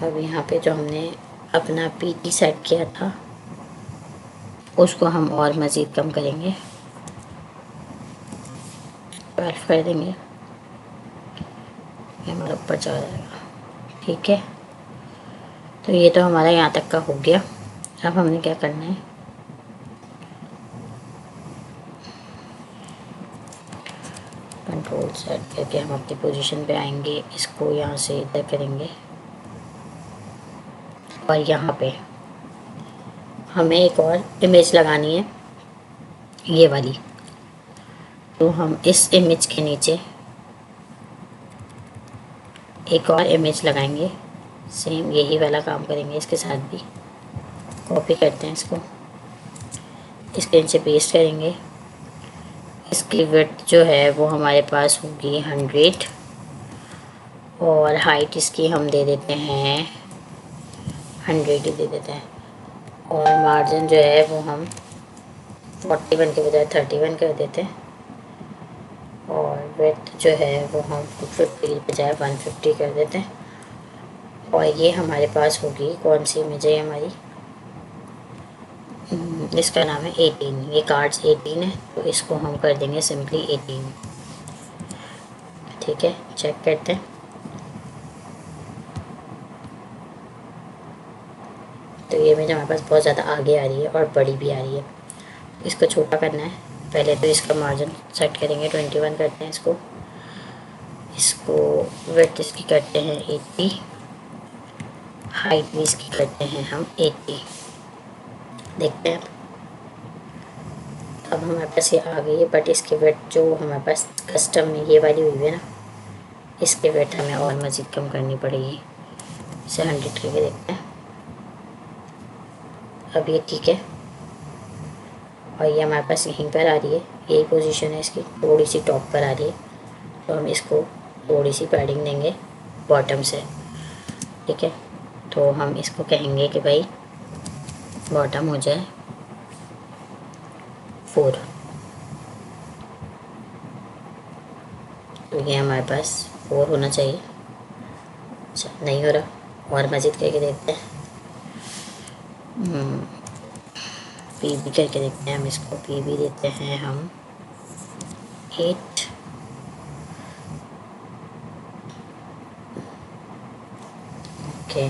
Speaker 1: अब यहाँ पे जो हमने अपना PT सेट किया था उसको हम और मज़ीद कम करेंगे, 12 कर देंगे, ये हमारा ऊपर चला जाएगा। ठीक है, तो ये तो हमारा यहाँ तक का हो गया। अब हमने क्या करना है, कंट्रोल सेट करके हम अपनी पोजीशन पे आएंगे, इसको यहाँ से इधर करेंगे और यहाँ पे हमें एक और इमेज लगानी है, ये वाली। तो हम इस इमेज के नीचे एक और इमेज लगाएंगे, सेम यही वाला काम करेंगे इसके साथ भी। कॉपी करते हैं इसको, इसके नीचे पेस्ट करेंगे। इसकी विड्थ जो है वो हमारे पास होगी 100 और हाइट इसकी हम दे देते हैं 100 ही दे देते हैं और मार्जिन जो है वो हम 41 के बजाय 31 कर देते हैं और विड्थ जो है वो हम 250 के बजाय 150 कर देते हैं। और ये हमारे पास होगी कौन सी इमेज है हमारी, इसका नाम है 18। ये कार्ड्स 18 है, तो इसको हम कर देंगे सिंपली 18। ठीक है, चेक करते हैं। तो ये इमेज हमारे पास बहुत ज़्यादा आगे आ रही है और बड़ी भी आ रही है। इसको छोटा करना है। पहले तो इसका मार्जिन सेट करेंगे, 21 करते हैं इसको। विड्थ इसकी करते हैं 80, हाइट भी इसकी करते हैं हम 80। देखते हैं अब हमारे पास ये आ गई है, बट इसकी विड्थ जो हमारे पास कस्टम में ये वाली हुई है ना, इसके विड्थ हमें और मज़ीद कम करनी पड़ेगी। इसे 100 करके देखते हैं। अब ये ठीक है, और ये हमारे पास यहीं पर आ रही है, यही पोजीशन है इसकी, थोड़ी सी टॉप पर आ रही है। तो हम इसको थोड़ी सी पैडिंग देंगे बॉटम से, ठीक है। तो हम इसको कहेंगे कि भाई बॉटम हो जाए 4। तो ये हमारे पास 4 होना चाहिए। अच्छा, नहीं हो रहा, और मज़ीद करके देखते हैं। पी भी करके देखते हैं हम इसको। पी भी देते हैं हम 8। ओके,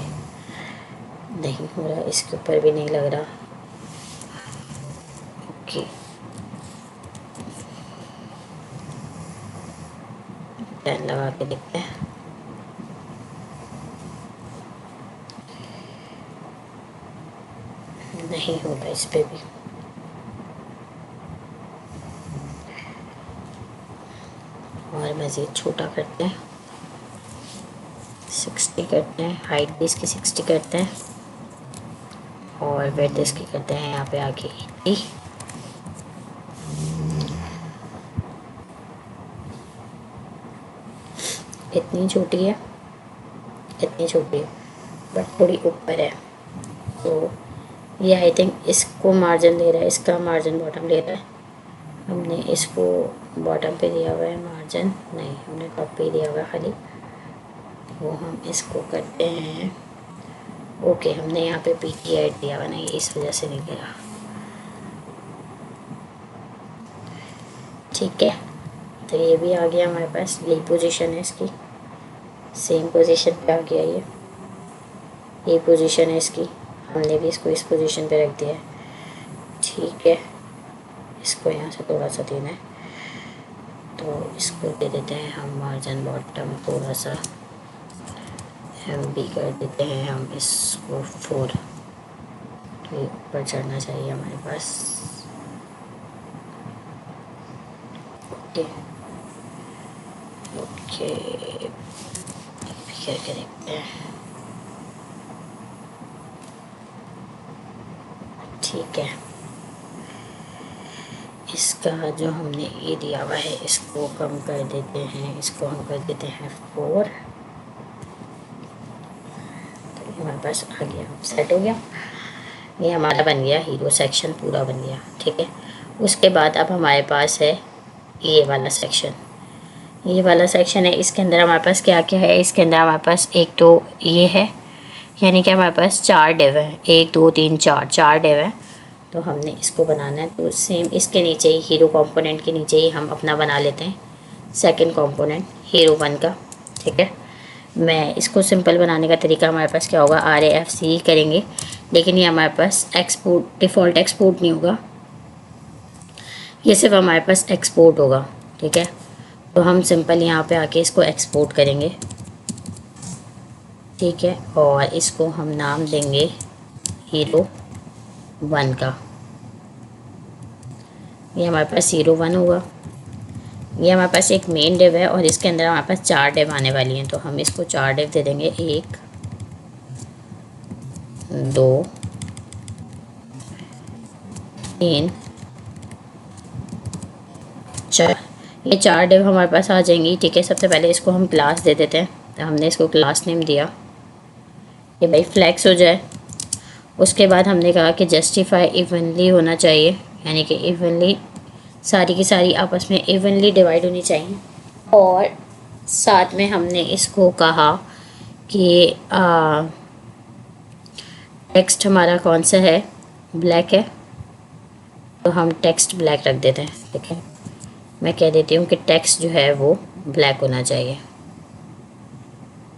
Speaker 1: नहीं हो रहा, इसके ऊपर भी नहीं लग रहा। ओके, पेन लगा के देखते हैं। नहीं हो रहा इस पे भी। और मज़ीद छोटा करते हैं, 60 करते हैं। हाइट भी इसकी 60 करते हैं, और विड्थ इसकी करते हैं यहाँ पे आके 80। इतनी छोटी है, इतनी छोटी है, बट थोड़ी ऊपर है। तो ये आई थिंक इसको मार्जिन दे रहा है, इसका मार्जिन बॉटम ले रहा है। हमने इसको बॉटम पे दिया हुआ है मार्जिन, नहीं हमने टॉप पे दिया हुआ है खाली। वो हम इसको करते हैं। ओके, हमने यहाँ पे पी की ऐड दिया हुआ, नहीं इस वजह से नहीं गया। ठीक है, तो ये भी आ गया हमारे पास। यही पोजीशन है इसकी, सेम पोजीशन पे आ गया ये पोजीशन है इसकी। हमने भी इसको इस पोजीशन पे रख दिया है, ठीक है। इसको यहाँ से थोड़ा सा देना है, तो इसको दे देते हैं हम मार्जिन बॉटम थोड़ा सा हम भी कर देते हैं हम इसको 4। तो ऊपर चढ़ना चाहिए हमारे पास। ओके ओके, करके देखते हैं। ठीक है, इसका जो हमने ये दिया हुआ है इसको कम कर देते हैं, इसको हम कर देते हैं 4। तो हमारे पास आ गया, सेट हो गया। ये हमारा बन गया हीरो सेक्शन, पूरा बन गया, ठीक है। उसके बाद अब हमारे पास है ये वाला सेक्शन। ये वाला सेक्शन है, इसके अंदर हमारे पास क्या क्या है। इसके अंदर हमारे पास एक तो ये है, यानी कि हमारे पास 4 डिव हैं, 1 2 3 4 डिव हैं। तो हमने इसको बनाना है, तो सेम इसके नीचे ही हीरो कंपोनेंट के नीचे ही हम अपना बना लेते हैं सेकंड कंपोनेंट हीरो 1 का, ठीक है। मैं इसको सिंपल बनाने का तरीका हमारे पास क्या होगा, RAFC करेंगे, लेकिन ये हमारे पास एक्सपोर्ट, डिफ़ॉल्ट एक्सपोर्ट नहीं होगा, ये सिर्फ हमारे पास एक्सपोर्ट होगा, ठीक है। तो हम सिंपल यहाँ पे आके इसको एक्सपोर्ट करेंगे, ठीक है। और इसको हम नाम देंगे हीरो 1 का। ये हमारे पास हीरो 1 होगा। ये हमारे पास एक मेन डिव है, और इसके अंदर हमारे पास 4 डिव आने वाली हैं। तो हम इसको 4 डिव दे देंगे, 1 2 3 4। ये 4 डिव हमारे पास आ जाएंगी, ठीक है। सबसे पहले इसको हम क्लास दे देते हैं, तो हमने इसको क्लास नेम दिया कि भाई फ्लैक्स हो जाए। उसके बाद हमने कहा कि जस्टिफाई इवनली होना चाहिए, यानी कि इवनली सारी की सारी आपस में इवनली डिवाइड होनी चाहिए। और साथ में हमने इसको कहा कि टेक्स्ट हमारा कौन सा है, ब्लैक है, तो हम टेक्स्ट ब्लैक रख देते हैं, ठीक है। मैं कह देती हूँ कि टेक्स्ट जो है वो ब्लैक होना चाहिए।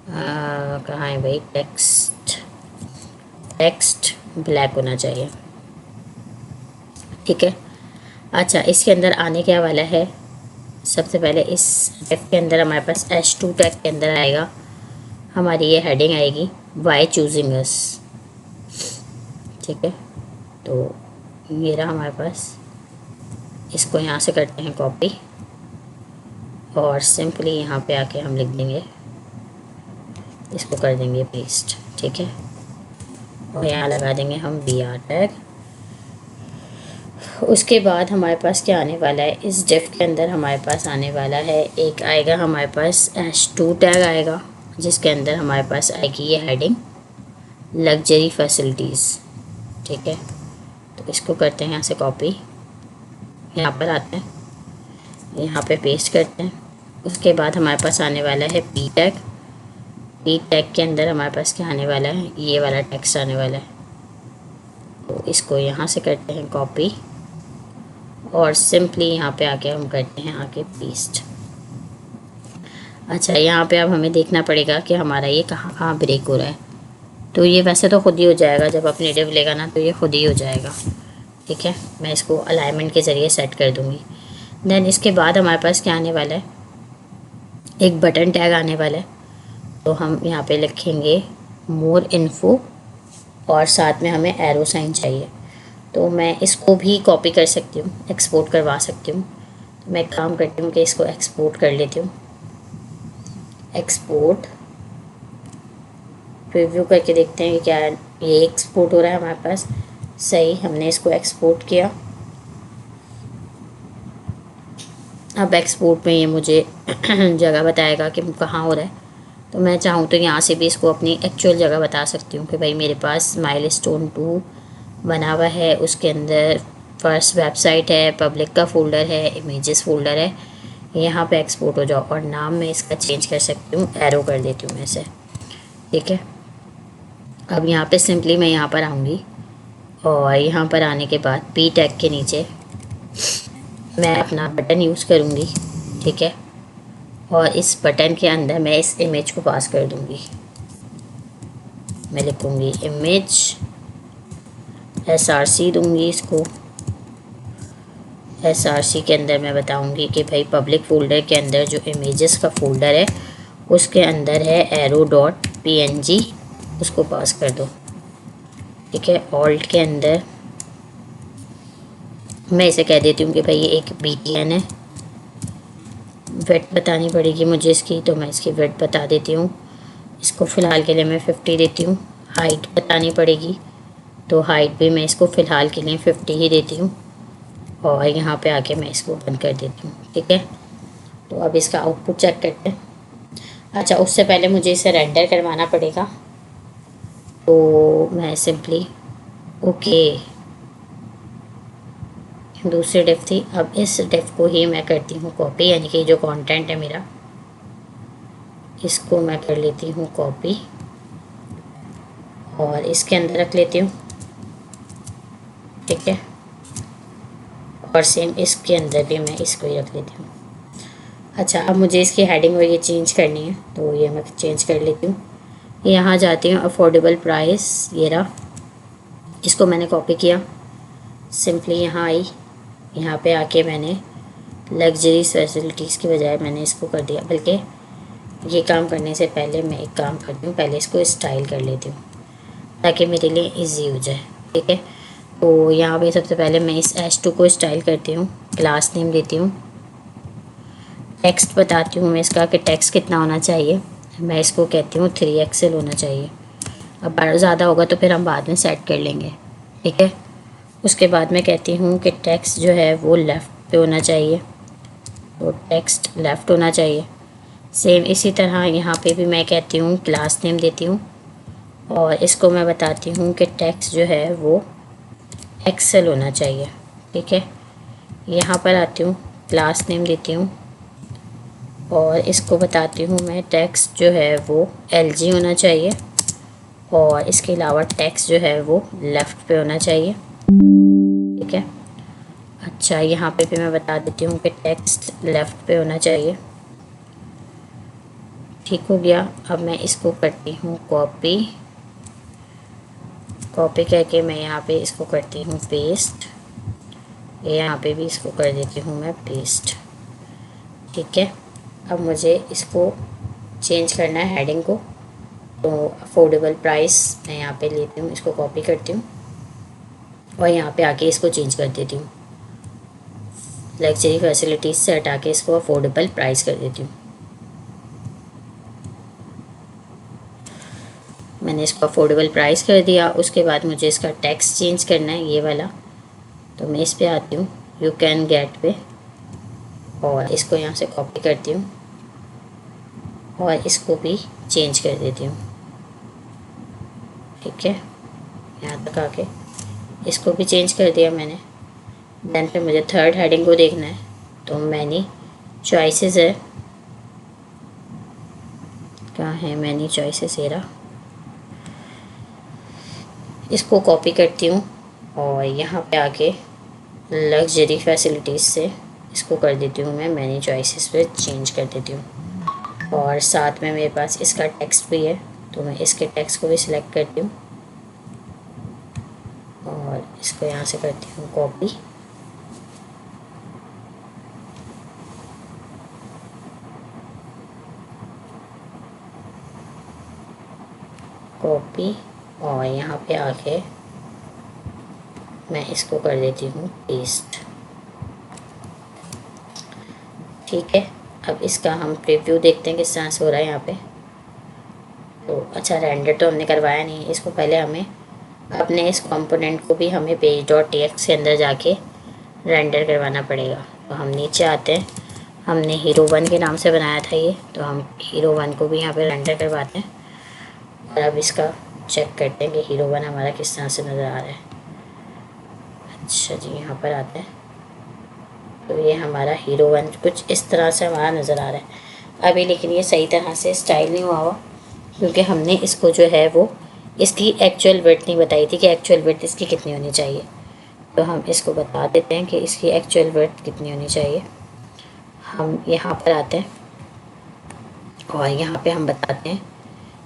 Speaker 1: कहाँ है भाई टेक्स्ट, टेक्स्ट ब्लैक होना चाहिए। ठीक है। अच्छा, इसके अंदर आने क्या वाला है, सबसे पहले इस टेक्स्ट के अंदर हमारे पास H2 टैग के अंदर आएगा, हमारी ये हेडिंग आएगी वाई चूजिंग अस। ठीक है, तो ये रहा हमारे पास, इसको यहाँ से करते हैं कॉपी और सिंपली यहाँ पे आके हम लिख देंगे, इसको कर देंगे पेस्ट। ठीक है, और यहाँ लगा देंगे हम BR टैग। उसके बाद हमारे पास क्या आने वाला है, इस डिफ के अंदर हमारे पास आने वाला है, एक आएगा हमारे पास H2 टैग आएगा, जिसके अंदर हमारे पास आएगी ये हेडिंग लग्जरी फैसिलिटीज़। ठीक है, तो इसको करते हैं यहाँ से कॉपी, यहाँ पर आते हैं, यहाँ पे पेस्ट करते हैं। उसके बाद हमारे पास आने वाला है P टैग। P टैग के अंदर हमारे पास क्या आने वाला है, ये वाला टेक्स्ट आने वाला है, तो इसको यहाँ से करते हैं कॉपी और सिंपली यहाँ पे आके हम करते हैं आके पेस्ट। अच्छा, यहाँ पे अब हमें देखना पड़ेगा कि हमारा ये कहाँ कहाँ ब्रेक हो रहा है, तो ये वैसे तो खुद ही हो जाएगा, जब अपनी डिव लेगा ना तो ये खुद ही हो जाएगा। ठीक है, मैं इसको अलाइनमेंट के ज़रिए सेट कर दूँगी। देन इसके बाद हमारे पास क्या आने वाला है, एक बटन टैग आने वाला है, तो हम यहाँ पे लिखेंगे मोर इन्फो और साथ में हमें एरो साइन चाहिए, तो मैं इसको भी कॉपी कर सकती हूँ, एक्सपोर्ट करवा सकती हूँ। तो मैं एक काम करती हूँ कि इसको एक्सपोर्ट कर लेती हूँ, एक्सपोर्ट प्रीव्यू करके देखते हैं कि क्या ये एक्सपोर्ट हो रहा है हमारे पास। सही, हमने इसको एक्सपोर्ट किया। अब एक्सपोर्ट में ये मुझे जगह बताएगा कि कहाँ हो रहा है, तो मैं चाहूँ तो यहाँ से भी इसको अपनी एक्चुअल जगह बता सकती हूँ कि भाई मेरे पास माइलस्टोन 2 बना हुआ है, उसके अंदर फर्स्ट वेबसाइट है, पब्लिक का फ़ोल्डर है, इमेजेस फ़ोल्डर है, यहाँ पे एक्सपोर्ट हो जाओ। और नाम मैं इसका चेंज कर सकती हूँ, एरो कर देती हूँ ऐसे। ठीक है, अब यहाँ पे सिंपली मैं यहाँ पर आऊँगी और यहाँ पर आने के बाद P टैग के नीचे मैं अपना बटन यूज़ करूँगी। ठीक है, और इस बटन के अंदर मैं इस इमेज को पास कर दूँगी, मैं लिखूँगी इमेज SRC दूँगी इसको। SRC के अंदर मैं बताऊँगी कि भाई पब्लिक फ़ोल्डर के अंदर जो इमेजेस का फ़ोल्डर है उसके अंदर है arrow.png, उसको पास कर दो। ठीक है, ऑल्ट के अंदर मैं इसे कह देती हूँ कि भाई ये एक BTN है, वेट बतानी पड़ेगी मुझे इसकी, तो मैं इसकी वेट बता देती हूँ। इसको फ़िलहाल के लिए मैं 50 देती हूँ। हाइट बतानी पड़ेगी, तो हाइट भी मैं इसको फ़िलहाल के लिए 50 ही देती हूँ और यहाँ पे आके मैं इसको बंद कर देती हूँ। ठीक है, तो अब इसका आउटपुट चेक करते हैं। अच्छा, उससे पहले मुझे इसे रेंडर करवाना पड़ेगा, तो मैं सिंपली ओके, दूसरी डिफ थी, अब इस डिफ को ही मैं करती हूँ कॉपी, यानी कि जो कंटेंट है मेरा इसको मैं कर लेती हूँ कॉपी और इसके अंदर रख लेती हूँ। ठीक है, और सेम इसके अंदर भी मैं इसको ही रख लेती हूँ। अच्छा, अब मुझे इसकी हेडिंग वगैरह चेंज करनी है, तो ये मैं चेंज कर लेती हूँ। यहाँ जाती हूँ, अफोर्डेबल प्राइस, ये रहा, इसको मैंने कॉपी किया, सिंपली यहाँ आई, यहाँ पे आके मैंने लग्जरी फैसिलिटीज़ की बजाय मैंने इसको कर दिया। बल्कि ये काम करने से पहले मैं एक काम करती हूँ, पहले इसको स्टाइल कर लेती हूँ ताकि मेरे लिए इजी हो जाए। ठीक है, तो यहाँ पे सबसे पहले मैं इस H2 को स्टाइल करती हूँ, क्लास नेम देती हूँ, टेक्स्ट बताती हूँ मैं इसका कि टेक्स्ट कितना होना चाहिए, मैं इसको कहती हूँ 3XL होना चाहिए। अब ज़्यादा होगा तो फिर हम बाद में सेट कर लेंगे। ठीक है, उसके बाद मैं कहती हूँ कि टेक्स्ट जो है वो लेफ़्ट पे होना चाहिए, तो टेक्स्ट लेफ़्ट होना चाहिए। सेम इसी तरह यहाँ पे भी मैं कहती हूँ, क्लास नेम देती हूँ और इसको मैं बताती हूँ कि टेक्स्ट जो है वो एक्सेल होना चाहिए। ठीक है, यहाँ पर आती हूँ, क्लास नेम देती हूँ और इसको बताती हूँ मैं टेक्स्ट जो है वो LG होना चाहिए और इसके अलावा टेक्स्ट जो है वो लेफ़्ट पे होना चाहिए। ठीक है, अच्छा, यहाँ पे भी मैं बता देती हूँ कि टेक्स्ट लेफ़्ट पे होना चाहिए। ठीक हो गया, अब मैं इसको करती हूँ कॉपी कॉपी करके मैं यहाँ पे इसको करती हूँ पेस्ट, यहाँ पे भी इसको कर देती हूँ मैं पेस्ट। ठीक है, अब मुझे इसको चेंज करना है हेडिंग को, तो अफोर्डेबल प्राइस मैं यहाँ पे लेती हूँ, इसको कॉपी करती हूँ और यहाँ पे आके इसको चेंज कर देती हूँ, लग्जरी फैसिलिटीज़ से हटा के इसको अफोर्डेबल प्राइस कर देती हूँ। मैंने इसको अफोर्डेबल प्राइस कर दिया। उसके बाद मुझे इसका टैक्स चेंज करना है, ये वाला, तो मैं इस पे आती हूँ यू कैन गेट पे, और इसको यहाँ से कॉपी करती हूँ और इसको भी चेंज कर देती हूँ। ठीक है, यहाँ तक आके इसको भी चेंज कर दिया मैंने। देन पे मुझे थर्ड हेडिंग को देखना है, तो मैनी चॉइसेस है, कहाँ है मैनी चॉइसेस, ये रहा। इसको कॉपी करती हूँ और यहाँ पे आके लग्जरी फैसिलिटीज़ से इसको कर देती हूँ मैं मैनी चॉइसेस पे चेंज कर देती हूँ। और साथ में मेरे पास इसका टेक्स्ट भी है, तो मैं इसके टेक्स्ट को भी सिलेक्ट करती हूँ और इसको यहाँ से करती हूँ कॉपी। कॉपी और यहाँ पे आके मैं इसको कर देती हूँ पेस्ट। ठीक है, अब इसका हम प्रीव्यू देखते हैं किस तरह से हो रहा है यहाँ पे। तो अच्छा, रेंडर तो हमने करवाया नहीं, इसको पहले हमें अपने इस कंपोनेंट को भी हमें page.txt के अंदर जाके रेंडर करवाना पड़ेगा। तो हम नीचे आते हैं, हमने हीरो1 के नाम से बनाया था ये, तो हम हीरो1 को भी यहाँ पे रेंडर करवाते हैं। और अब इसका चेक करते हैं कि हीरो1 हमारा किस तरह से नज़र आ रहा है। अच्छा जी, यहाँ पर आते हैं, तो ये हमारा हीरो1 कुछ इस तरह से हमारा नज़र आ रहा है अभी, लेकिन ये सही तरह से स्टाइल नहीं हुआ क्योंकि हमने इसको जो है वो इसकी एक्चुअल विड्थ नहीं बताई थी कि एक्चुअल विड्थ इसकी कितनी होनी चाहिए। तो हम इसको बता देते हैं कि इसकी एक्चुअल विड्थ कितनी होनी चाहिए। हम यहाँ पर आते हैं और यहाँ पे हम बताते हैं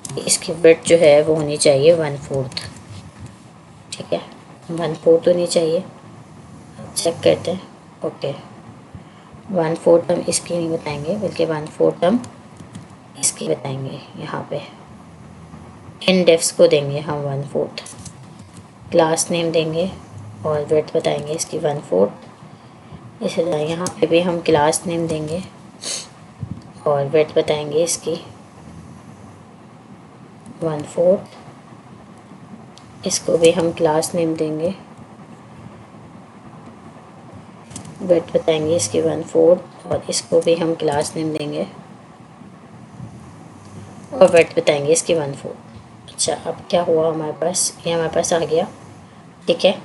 Speaker 1: कि इसकी विड्थ जो है वो होनी चाहिए 1/4। ठीक है, 1/4 होनी चाहिए। चेक करते हैं, ओके 1/4 हम इसकी नहीं बताएंगे बल्कि 1/4 हम इसकी बताएंगे। यहाँ पे इन डेफ्स को देंगे हम 1/4, क्लास नेम देंगे और विड्थ बताएंगे इसकी 1/4। इसी तरह यहाँ पे भी हम क्लास नेम देंगे और विड्थ बताएंगे इसकी 1/4। इसको भी हम क्लास नेम देंगे, विड्थ बताएंगे इसकी 1/4 और इसको भी हम क्लास नेम देंगे और विड्थ बताएंगे इसकी 1/4। अच्छा, अब क्या हुआ हमारे पास, ये हमारे पास आ गया। ठीक है,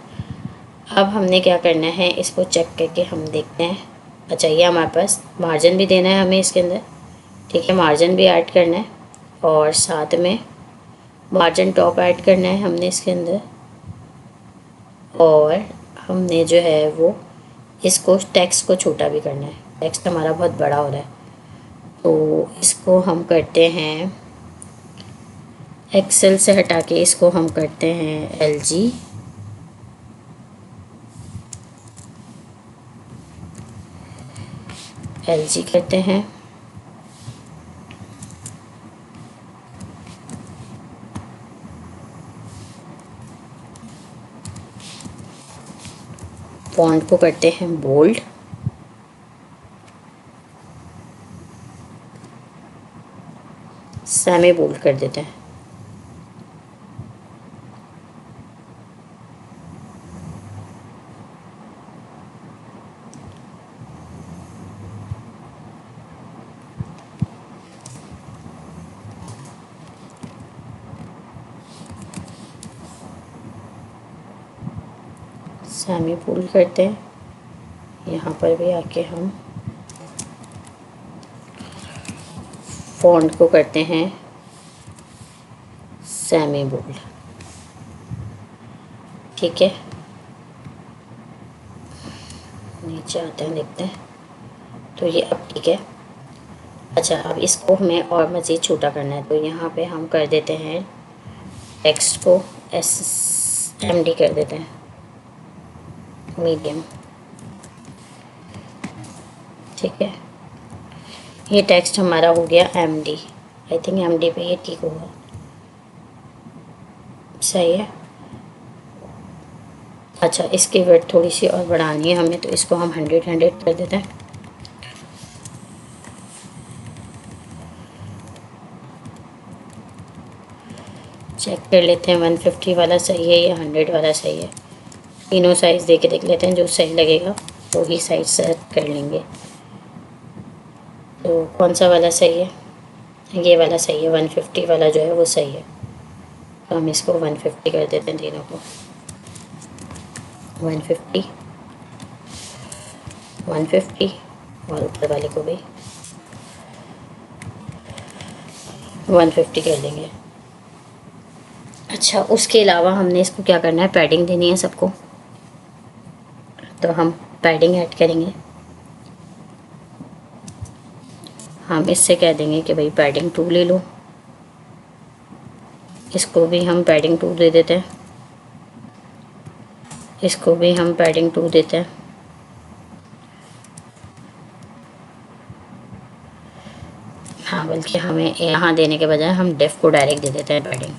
Speaker 1: अब हमने क्या करना है, इसको चेक करके हम देखते हैं। अच्छा, ये हमारे पास मार्जिन भी देना है हमें इसके अंदर। ठीक है, मार्जिन भी ऐड करना है और साथ में मार्जिन टॉप ऐड करना है हमने इसके अंदर। और हमने जो है वो इसको टेक्स्ट को छोटा भी करना है, टेक्स्ट हमारा बहुत बड़ा हो रहा है। तो इसको हम करते हैं एक्सेल से हटा के, इसको हम करते हैं LG करते हैं। फॉन्ट को करते हैं बोल्ड, सेमी बोल्ड कर देते हैं। सेमी बोल्ड करते हैं। यहाँ पर भी आके हम फॉन्ट को करते हैं सेमी बोल्ड। ठीक है, नीचे आते हैं, देखते हैं, तो ये अब ठीक है। अच्छा, अब इसको हमें और मज़ीद छोटा करना है, तो यहाँ पे हम कर देते हैं टेक्स्ट को MD कर देते हैं, मीडियम। ठीक है, ये टेक्स्ट हमारा हो गया MD। आई थिंक MD पे ये ठीक होगा, सही है। अच्छा, इसकी वेट थोड़ी सी और बढ़ानी है हमें, तो इसको हम 100 कर देते हैं। चेक कर लेते हैं 150 वाला सही है या 100 वाला सही है। तीनों साइज़ दे के देख लेते हैं, जो सही लगेगा वो ही साइज सेलेक्ट कर लेंगे। तो कौन सा वाला सही है? ये वाला सही है, 150 वाला जो है वो सही है। तो हम इसको 150 कर देते हैं, तीनों को 150 150 और ऊपर वाले को भी 150 कर देंगे। अच्छा, उसके अलावा हमने इसको क्या करना है, पैडिंग देनी है सबको। तो हम पैडिंग ऐड करेंगे। हम इससे कह देंगे कि भाई पैडिंग 2 ले लो। इसको भी हम पैडिंग 2 दे देते हैं, इसको भी हम पैडिंग 2 देते हैं। हाँ, बल्कि हमें यहाँ देने के बजाय हम डेफ को डायरेक्ट दे देते हैं पैडिंग,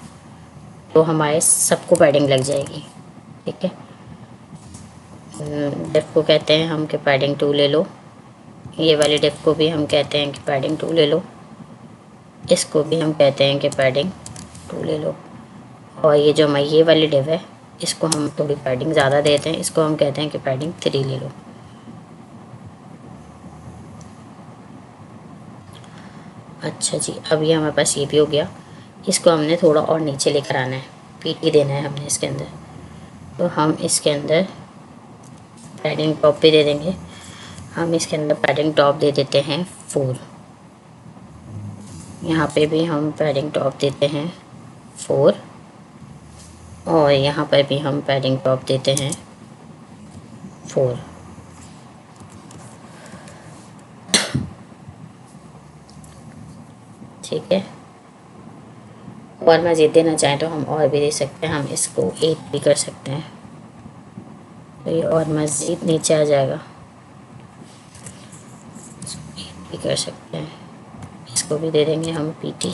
Speaker 1: तो हमारे सबको पैडिंग लग जाएगी। ठीक है, डेफ को कहते हैं हम कि पैडिंग 2 ले लो। ये वाले डेफ को भी हम कहते हैं कि पैडिंग 2 ले लो। इसको भी हम कहते हैं कि पैडिंग 2 ले लो। और ये जो हमारी ये वाली डिव है, इसको हम थोड़ी पैडिंग ज़्यादा देते हैं, इसको हम कहते हैं कि पैडिंग 3 ले लो। अच्छा जी, अब ये हमारे पास ये भी हो गया। इसको हमने थोड़ा और नीचे लेकर आना है, पीटी देना है हमने इसके अंदर। तो हम इसके अंदर पैडिंग टॉप भी दे देंगे। हम इसके अंदर पैडिंग टॉप दे देते हैं 4। यहाँ पे भी हम पैडिंग टॉप देते हैं 4, और यहाँ पर भी हम पैडिंग टॉप देते हैं 4। ठीक है, और मज़ीद देना चाहें तो हम और भी दे सकते हैं, हम इसको 8 भी कर सकते हैं, तो ये और मज़ीद नीचे आ जाएगा। 8 भी कर सकते हैं, इसको भी दे देंगे हम PT।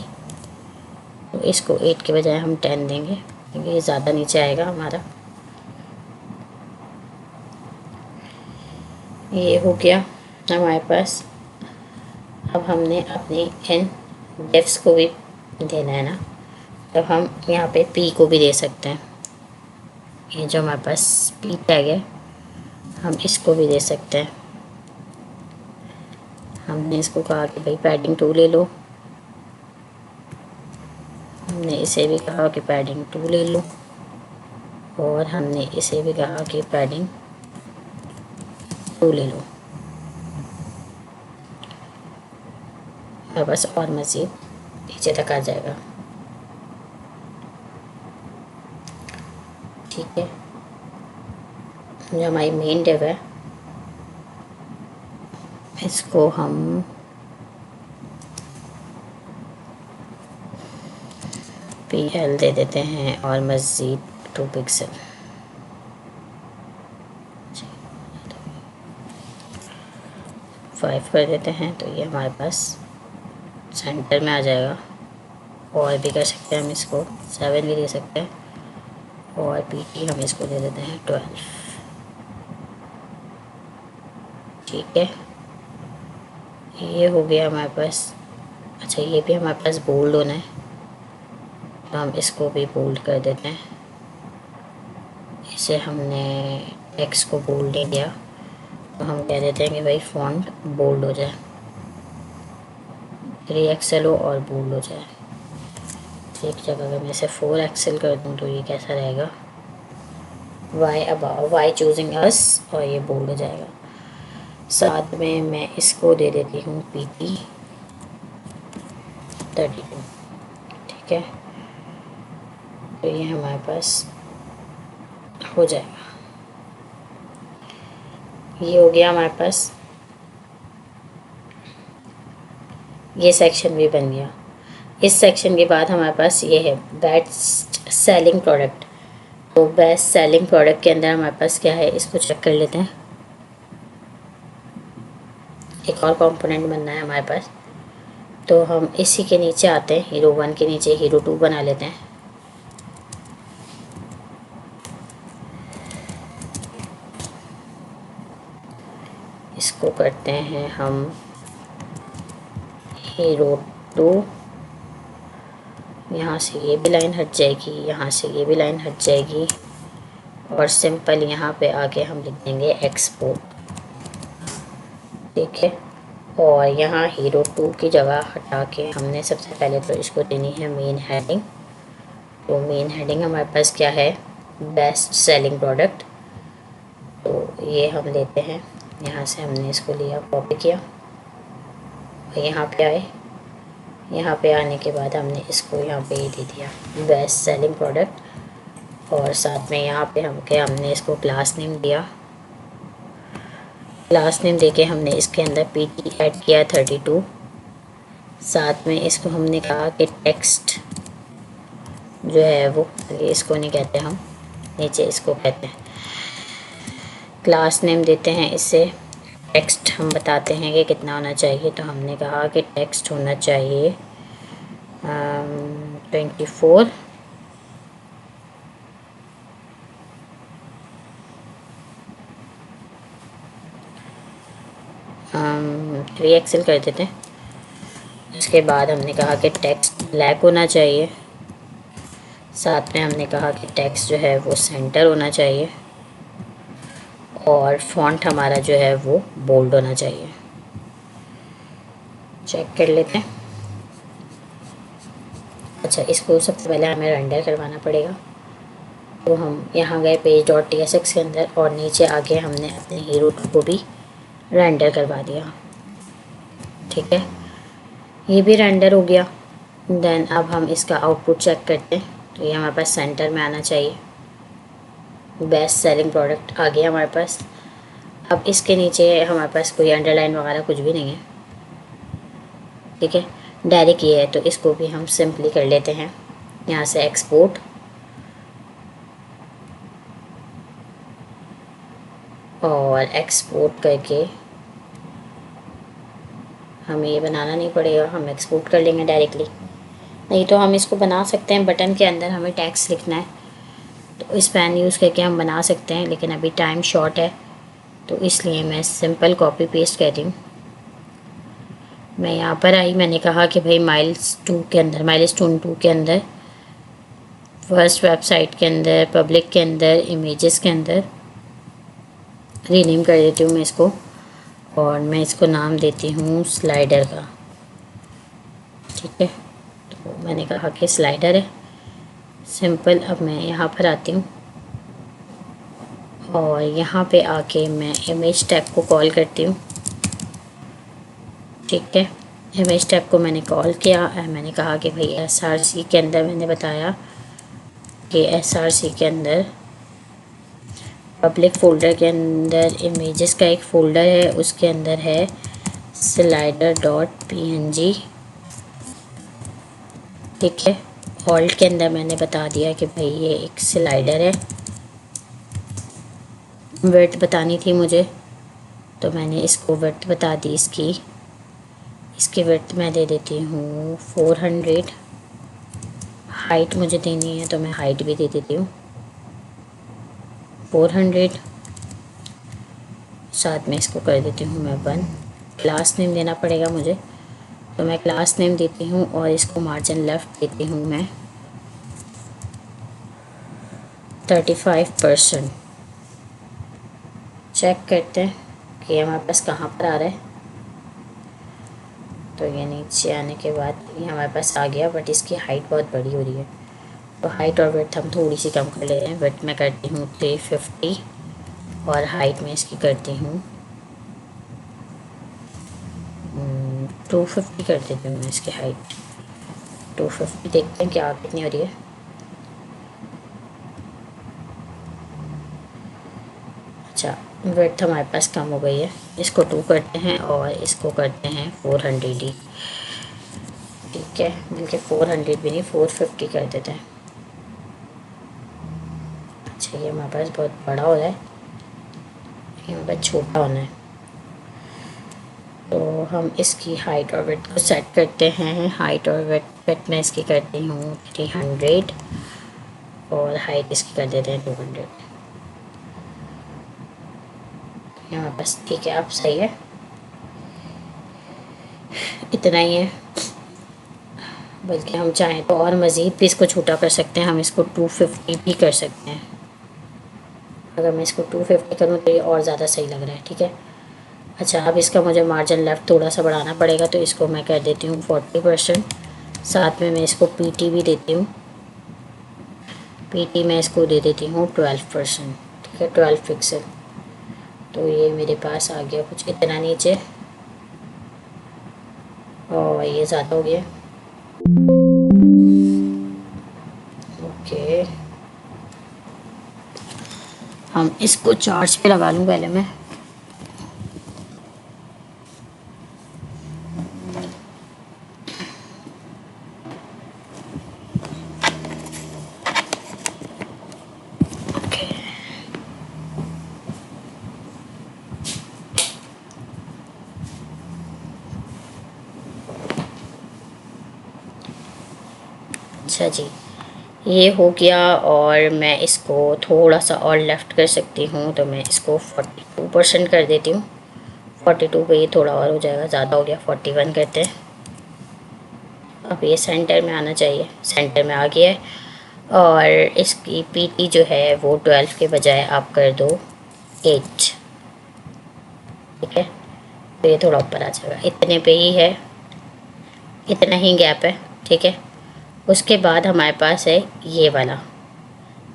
Speaker 1: तो इसको 8 के बजाय हम 10 देंगे, क्योंकि ये ज़्यादा नीचे आएगा हमारा। ये हो गया हमारे पास। अब हमने अपने इन डेफ्स को भी देना है ना, तो हम यहाँ पे P को भी दे सकते हैं। ये जो हमारे पास P टैग है, हम इसको भी दे सकते हैं। हमने इसको कहा कि भाई पैडिंग 2 ले लो, हमने इसे भी कहा कि पैडिंग 2 ले लो, और हमने इसे भी कहा कि पैडिंग 2 ले लो। और बस और मज़ीद नीचे तक आ जाएगा। ठीक है, जो हमारी मेन डिव है, इसको हम PL दे देते हैं, और मज़ीद 2 पिक्सल। 5 कर देते हैं, तो ये हमारे पास सेंटर में आ जाएगा। और भी कर सकते हैं हम इसको 7 भी दे सकते हैं, और PT हम इसको दे देते हैं 12। ठीक है, ये हो गया हमारे पास। अच्छा, ये भी हमारे पास बोल्ड होना है, तो हम इसको भी बोल्ड कर देते हैं। इसे हमने टेक्स्ट को बोल्ड नहीं किया, तो हम कह देते हैं कि भाई फॉन्ट बोल्ड हो जाए, 3 XL हो और बोल्ड हो जाए। एक जगह अगर मैं इसे 4 XL कर दूँ तो ये कैसा रहेगा, वाई चूजिंग अस, और ये बोल्ड हो जाएगा। साथ में मैं इसको दे देती हूँ PT 32। ठीक है, तो ये हमारे पास हो जाएगा। ये हो गया हमारे पास, ये सेक्शन भी बन गया। इस सेक्शन के बाद हमारे पास ये है बेस्ट सेलिंग प्रोडक्ट। तो बेस्ट सेलिंग प्रोडक्ट के अंदर हमारे पास क्या है, इसको चेक कर लेते हैं। एक और कंपोनेंट बनना है हमारे पास, तो हम इसी के नीचे आते हैं, हीरो 1 के नीचे हीरो 2 बना लेते हैं। इसको करते हैं हम हीरो 2। यहाँ से ये भी लाइन हट जाएगी, यहाँ से ये भी लाइन हट जाएगी, और सिंपल यहाँ पे आके हम लिख देंगे एक्सपोर्ट। ठीक है, और यहाँ हीरो 2 की जगह हटा के हमने सबसे पहले तो इसको देनी है मेन हेडिंग। तो मेन हेडिंग हमारे पास क्या है, बेस्ट सेलिंग प्रोडक्ट। तो ये हम लेते हैं, यहाँ से हमने इसको लिया, कॉपी किया, और यहाँ पे आए। यहाँ पे आने के बाद हमने इसको यहाँ पे ही दे दिया बेस्ट सेलिंग प्रोडक्ट, और साथ में यहाँ पे हमने इसको क्लास नेम दिया। क्लास नेम देके हमने इसके अंदर पीटी ऐड किया 32। साथ में इसको हमने कहा कि टेक्स्ट जो है वो, इसको नहीं कहते हम, नीचे इसको कहते हैं क्लास नेम देते हैं। इससे टेक्स्ट हम बताते हैं कि कितना होना चाहिए, तो हमने कहा कि टेक्स्ट होना चाहिए 24। हम 3 कर देते हैं। उसके बाद हमने कहा कि टेक्स्ट ब्लैक होना चाहिए। साथ में हमने कहा कि टेक्स्ट जो है वो सेंटर होना चाहिए, और फॉन्ट हमारा जो है वो बोल्ड होना चाहिए। चेक कर लेते हैं। अच्छा, इसको सबसे पहले हमें रेंडर करवाना पड़ेगा। तो हम यहाँ गए page.tsx के अंदर, और नीचे आके हमने अपने हीरो 2 को भी रेंडर करवा दिया। ठीक है, ये भी रेंडर हो गया। देन अब हम इसका आउटपुट चेक करते हैं। तो ये हमारे पास सेंटर में आना चाहिए, बेस्ट सेलिंग प्रोडक्ट आ गया हमारे पास। अब इसके नीचे हमारे पास कोई अंडरलाइन वगैरह कुछ भी नहीं है। ठीक है, डायरेक्ट ये है, तो इसको भी हम सिंपली कर लेते हैं, यहाँ से एक्सपोर्ट, और एक्सपोर्ट करके हमें ये बनाना नहीं पड़ेगा, हम एक्सपोर्ट कर लेंगे डायरेक्टली। नहीं तो हम इसको बना सकते हैं, बटन के अंदर हमें टेक्स्ट लिखना है तो इस पेन यूज़ करके हम बना सकते हैं, लेकिन अभी टाइम शॉर्ट है तो इसलिए मैं सिंपल कॉपी पेस्ट कर रही हूँ। मैं यहाँ पर आई, मैंने कहा कि भाई माइलस्टोन 2 के अंदर, फर्स्ट वेबसाइट के अंदर, पब्लिक के अंदर, इमेजेस के अंदर रीनेम कर देती हूँ मैं इसको, और मैं इसको नाम देती हूँ स्लाइडर का। ठीक है, तो मैंने कहा कि स्लाइडर है, सिंपल। अब मैं यहाँ पर आती हूँ, और यहाँ पे आके मैं इमेज टैग को कॉल करती हूँ। ठीक है, इमेज टैग को मैंने कॉल किया, मैंने कहा कि भाई SRC के अंदर, मैंने बताया कि SRC के अंदर पब्लिक फ़ोल्डर के अंदर इमेजेस का एक फ़ोल्डर है, उसके अंदर है slider.png। ठीक है, ऑल्ट के अंदर मैंने बता दिया कि भाई ये एक स्लाइडर है। विड्थ बतानी थी मुझे, तो मैंने इसको विड्थ बता दी इसकी विड्थ मैं दे देती हूँ 400। हाइट मुझे देनी है तो मैं हाइट भी दे देती हूँ 400। साथ में इसको कर देती हूँ मैं 1। क्लास नेम देना पड़ेगा मुझे, तो मैं क्लास नेम देती हूँ, और इसको मार्जिन लेफ़्ट देती हूँ मैं 35%। चेक करते हैं कि हमारे पास कहाँ पर आ रहा है। तो ये नीचे आने के बाद ये हमारे पास आ गया, बट इसकी हाइट बहुत बड़ी हो रही है, तो हाइट और विड्थ हम थोड़ी सी कम कर ले रहे हैं। विड्थ मैं करती हूँ 350, और हाइट में इसकी करती हूँ 250 कर देती हूँ मैं इसकी हाइट 250। देखते हैं क्या कितनी हो रही है। अच्छा, विड्थ हमारे पास कम हो गई है, इसको 2 करते हैं और इसको करते हैं 400 ही। ठीक है, बल्कि 400 भी नहीं, 450 कर देते हैं। चाहिए हमारे पास, बहुत बड़ा हो रहा है, यहाँ पर छोटा होना है। तो हम इसकी हाइट और विड्थ को सेट करते हैं। हाइट और विड्थ मैं इसकी करती हूँ 300 और हाइट इसकी कर देते हैं 200। यहाँ बस ठीक है, अब सही है, इतना ही है। बल्कि हम चाहें तो और मज़ीद भी इसको छोटा कर सकते हैं, हम इसको 250 भी कर सकते हैं। अगर मैं इसको 250 करूँ तो ये और ज़्यादा सही लग रहा है, ठीक है। अच्छा, अब इसका मुझे मार्जिन लेफ़्ट थोड़ा सा बढ़ाना पड़ेगा, तो इसको मैं कर देती हूँ 40%। साथ में मैं इसको पीटी भी देती हूँ, पीटी मैं इसको दे देती हूँ 12%, ठीक है, 12 पिक्सल। तो ये मेरे पास आ गया कुछ इतना नीचे, और ये ज़्यादा हो गया। ओके, हम इसको चार्ज पे लगा लूँ पहले मैं। अच्छा जी, ये हो गया, और मैं इसको थोड़ा सा और लेफ़्ट कर सकती हूँ, तो मैं इसको 42% कर देती हूँ। 42 पे ये थोड़ा और हो जाएगा, ज़्यादा हो गया, 41 करते हैं। अब ये सेंटर में आना चाहिए, सेंटर में आ गया है। और इसकी पीटी जो है वो 12 के बजाय आप कर दो 8, ठीक है। तो ये थोड़ा ऊपर आ जाएगा, इतने पे ही है, इतना ही गैप है, ठीक है। उसके बाद हमारे पास है ये वाला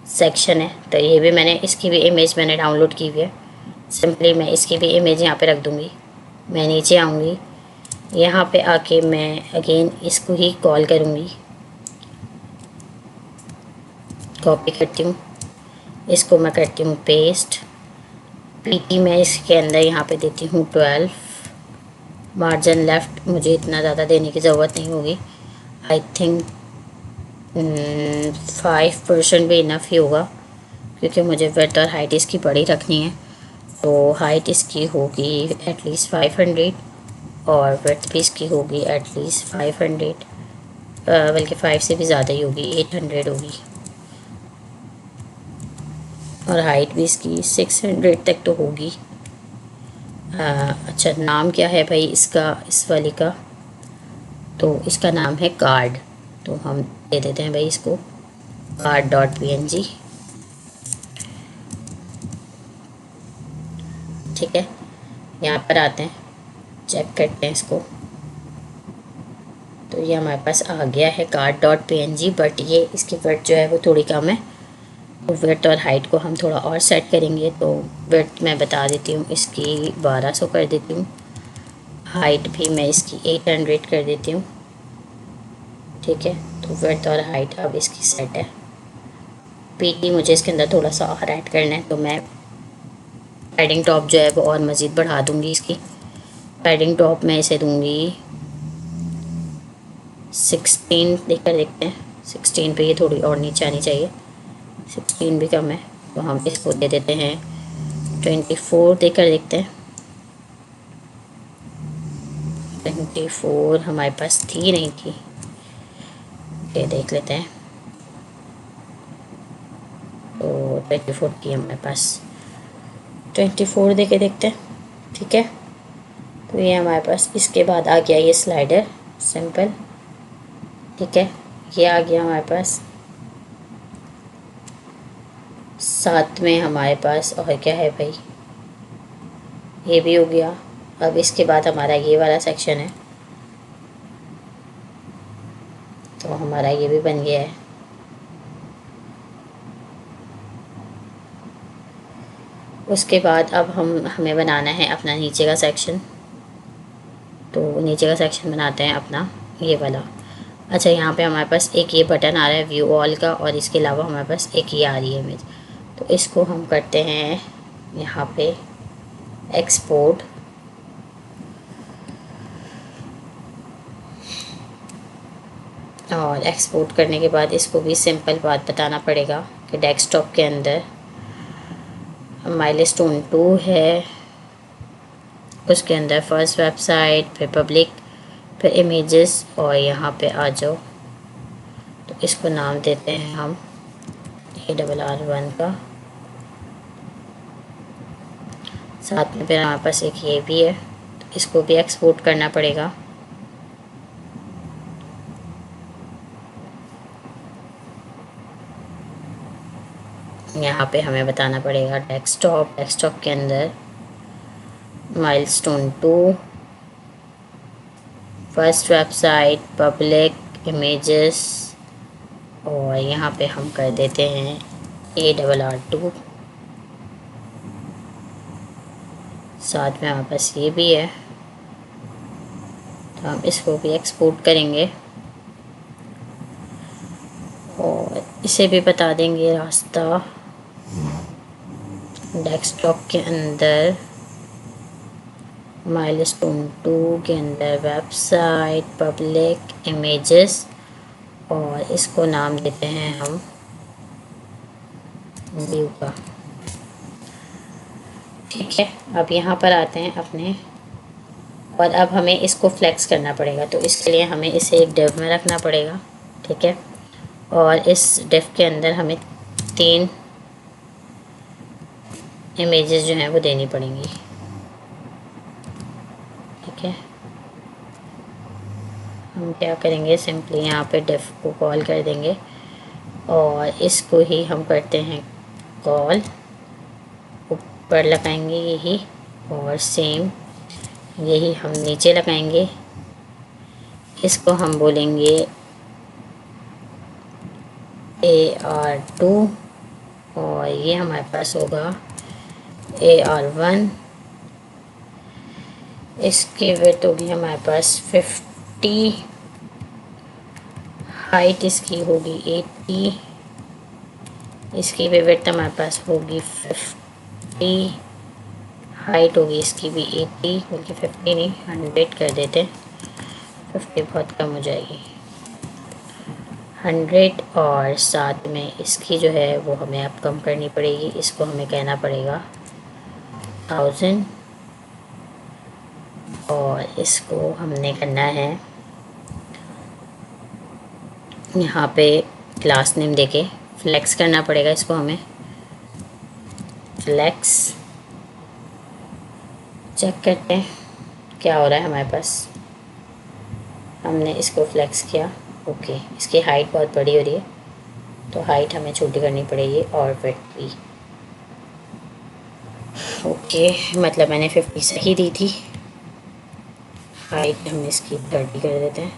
Speaker 1: सेक्शन है, तो ये भी मैंने, इसकी भी इमेज मैंने डाउनलोड की हुई है। सिंपली मैं इसकी भी इमेज यहाँ पे रख दूँगी। मैं नीचे आऊँगी, यहाँ पे आके मैं अगेन इसको ही कॉल करूँगी, कॉपी करती हूँ, इसको मैं करती हूँ पेस्ट। पीटी मैं इसके अंदर यहाँ पे देती हूँ 12। मार्जिन लेफ़्ट मुझे इतना ज़्यादा देने की ज़रूरत नहीं होगी, आई थिंक 5% भी इनफ ही होगा, क्योंकि मुझे विड्थ और हाइट इसकी बड़ी रखनी है। तो हाइट इसकी होगी एटलीस्ट 500 और विड्थ भी इसकी होगी एटलीस्ट 500, बल्कि 5 से भी ज़्यादा ही होगी, 800 होगी। और हाइट भी इसकी 600 तक तो होगी। अच्छा, नाम क्या है भाई इसका, इस वाली का? तो इसका नाम है कार्ड, तो हम दे देते हैं भाई इसको card.png, ठीक है। यहाँ पर आते हैं, चेक करते हैं इसको, तो ये हमारे पास आ गया है card.png। बट ये इसकी विड्थ जो है वो थोड़ी कम है, तो विड्थ और हाइट को हम थोड़ा और सेट करेंगे। तो विड्थ मैं बता देती हूँ, इसकी 1200 कर देती हूँ, हाइट भी मैं इसकी 800 कर देती हूँ, ठीक है। तो विड्थ और हाइट अब इसकी सेट है। पीटी मुझे इसके अंदर थोड़ा सा और ऐड करना है, तो मैं पैडिंग टॉप जो है वो और मज़ीद बढ़ा दूँगी। इसकी पैडिंग टॉप मैं इसे दूँगी 16 देकर देखते हैं, 16 पे ये थोड़ी और नीचे आनी चाहिए, 16 भी कम है, तो हम इसको दे देते हैं 24 देकर देखते हैं। 24 हमारे पास थी नहीं थी, ये देख लेते हैं। तो 24 की हमारे पास, 24 दे के देखते हैं, ठीक है। तो ये हमारे पास, इसके बाद आ गया ये स्लाइडर सिंपल, ठीक है। ये आ गया हमारे पास, साथ में हमारे पास और क्या है भाई, ये भी हो गया। अब इसके बाद हमारा ये वाला सेक्शन है, तो हमारा ये भी बन गया है। उसके बाद अब हमें बनाना है अपना नीचे का सेक्शन, तो नीचे का सेक्शन बनाते हैं अपना ये वाला। अच्छा, यहाँ पे हमारे पास एक ये बटन आ रहा है व्यू ऑल का, और इसके अलावा हमारे पास एक ये आ रही है इमेज, तो इसको हम करते हैं यहाँ पे एक्सपोर्ट। और एक्सपोर्ट करने के बाद इसको भी सिंपल बात बताना पड़ेगा कि डेस्कटॉप के अंदर माइलस्टोन 2 है, उसके अंदर फर्स्ट वेबसाइट, फिर पब्लिक, फिर इमेजेस, और यहाँ पे आ जाओ। तो इसको नाम देते हैं हम ARR1 का। साथ में फिर हमारे पास एक ये भी है, तो इसको भी एक्सपोर्ट करना पड़ेगा। यहाँ पे हमें बताना पड़ेगा डेस्कटॉप के अंदर milestone 2, first website, public, images, और यहाँ पे हम कर देते हैं ARR2। साथ में हमारे पास ये भी है, तो हम इसको भी एक्सपोर्ट करेंगे और इसे भी बता देंगे रास्ता। डेस्कटॉप के अंदर माइलस्टोन 2 के अंदर वेबसाइट, पब्लिक, इमेजेस, और इसको नाम देते हैं हम व्यू का। ठीक है, अब यहाँ पर आते हैं अपने, और अब हमें इसको फ्लेक्स करना पड़ेगा। तो इसके लिए हमें इसे एक डिव में रखना पड़ेगा। ठीक है, और इस डिव के अंदर हमें 3 इमेजेस जो हैं वो देनी पड़ेंगी। ठीक है, हम क्या करेंगे, सिंपली यहाँ पे डिव को कॉल कर देंगे और इसको ही हम करते हैं कॉल, ऊपर लगाएंगे यही, और सेम यही हम नीचे लगाएंगे। इसको हम बोलेंगे AR2, और ये हमारे पास होगा AR1। इसकी विड्थ होगी हमारे पास 50, हाइट इसकी होगी 80, इसकी भी विड्थ हमारे पास होगी 50, हाइट होगी इसकी भी 80, बल्कि 50 नहीं 100 कर देते, 50 बहुत कम हो जाएगी, 100। और साथ में इसकी जो है वो हमें अब कम करनी पड़ेगी, इसको हमें कहना पड़ेगा 1000, और इसको हमने करना है यहाँ पे क्लास नेम देके फ्लेक्स करना पड़ेगा। इसको हमें फ्लेक्स, चेक करते हैं क्या हो रहा है हमारे पास। हमने इसको फ्लेक्स किया, ओके, इसकी हाइट बहुत बड़ी हो रही है, तो हाइट हमें छोटी करनी पड़ेगी, और विड्थ भी ओके, मतलब मैंने 50 सही दी थी। हाइट हम इसकी 30 कर देते हैं,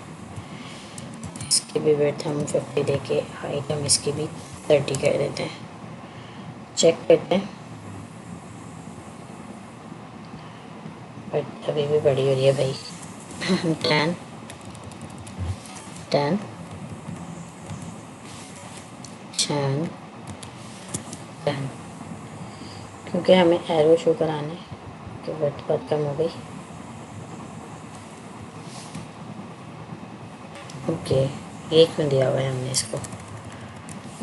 Speaker 1: इसकी भी विड्थ हम 50 देके हाइट हम इसकी भी 30 कर देते हैं। चेक करते हैं, बट अभी भी बड़ी हो रही है भाई। 10 10 10 10, क्योंकि हमें एरो शो कराने की विड्थ बहुत कम हो गई। ओके, ये क्यों दिया हुआ है हमने इसको,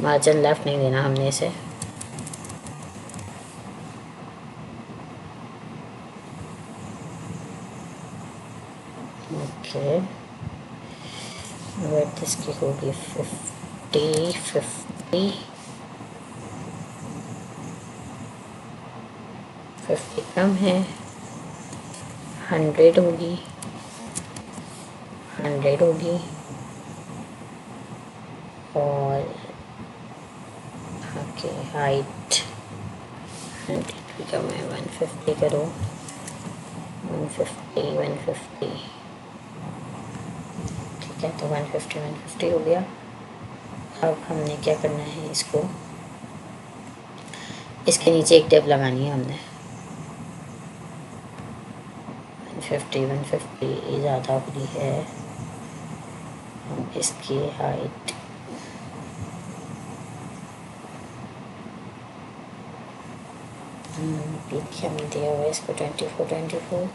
Speaker 1: मार्जिन लेफ्ट नहीं देना हमने इसे। ओके, विड्थ इसकी होगी 50 कम है, 100 होगी, 100 होगी, और ओके हाइट 100 भी कम है, 150 करो, 150। ठीक है, तो 150 हो गया। अब हमने क्या करना है, इसको इसके नीचे एक टेप लगानी है हमने। 150 ज़्यादा हो रही है, हम इसकी हाइट पीछे हमने दिया हुआ है इसको 24,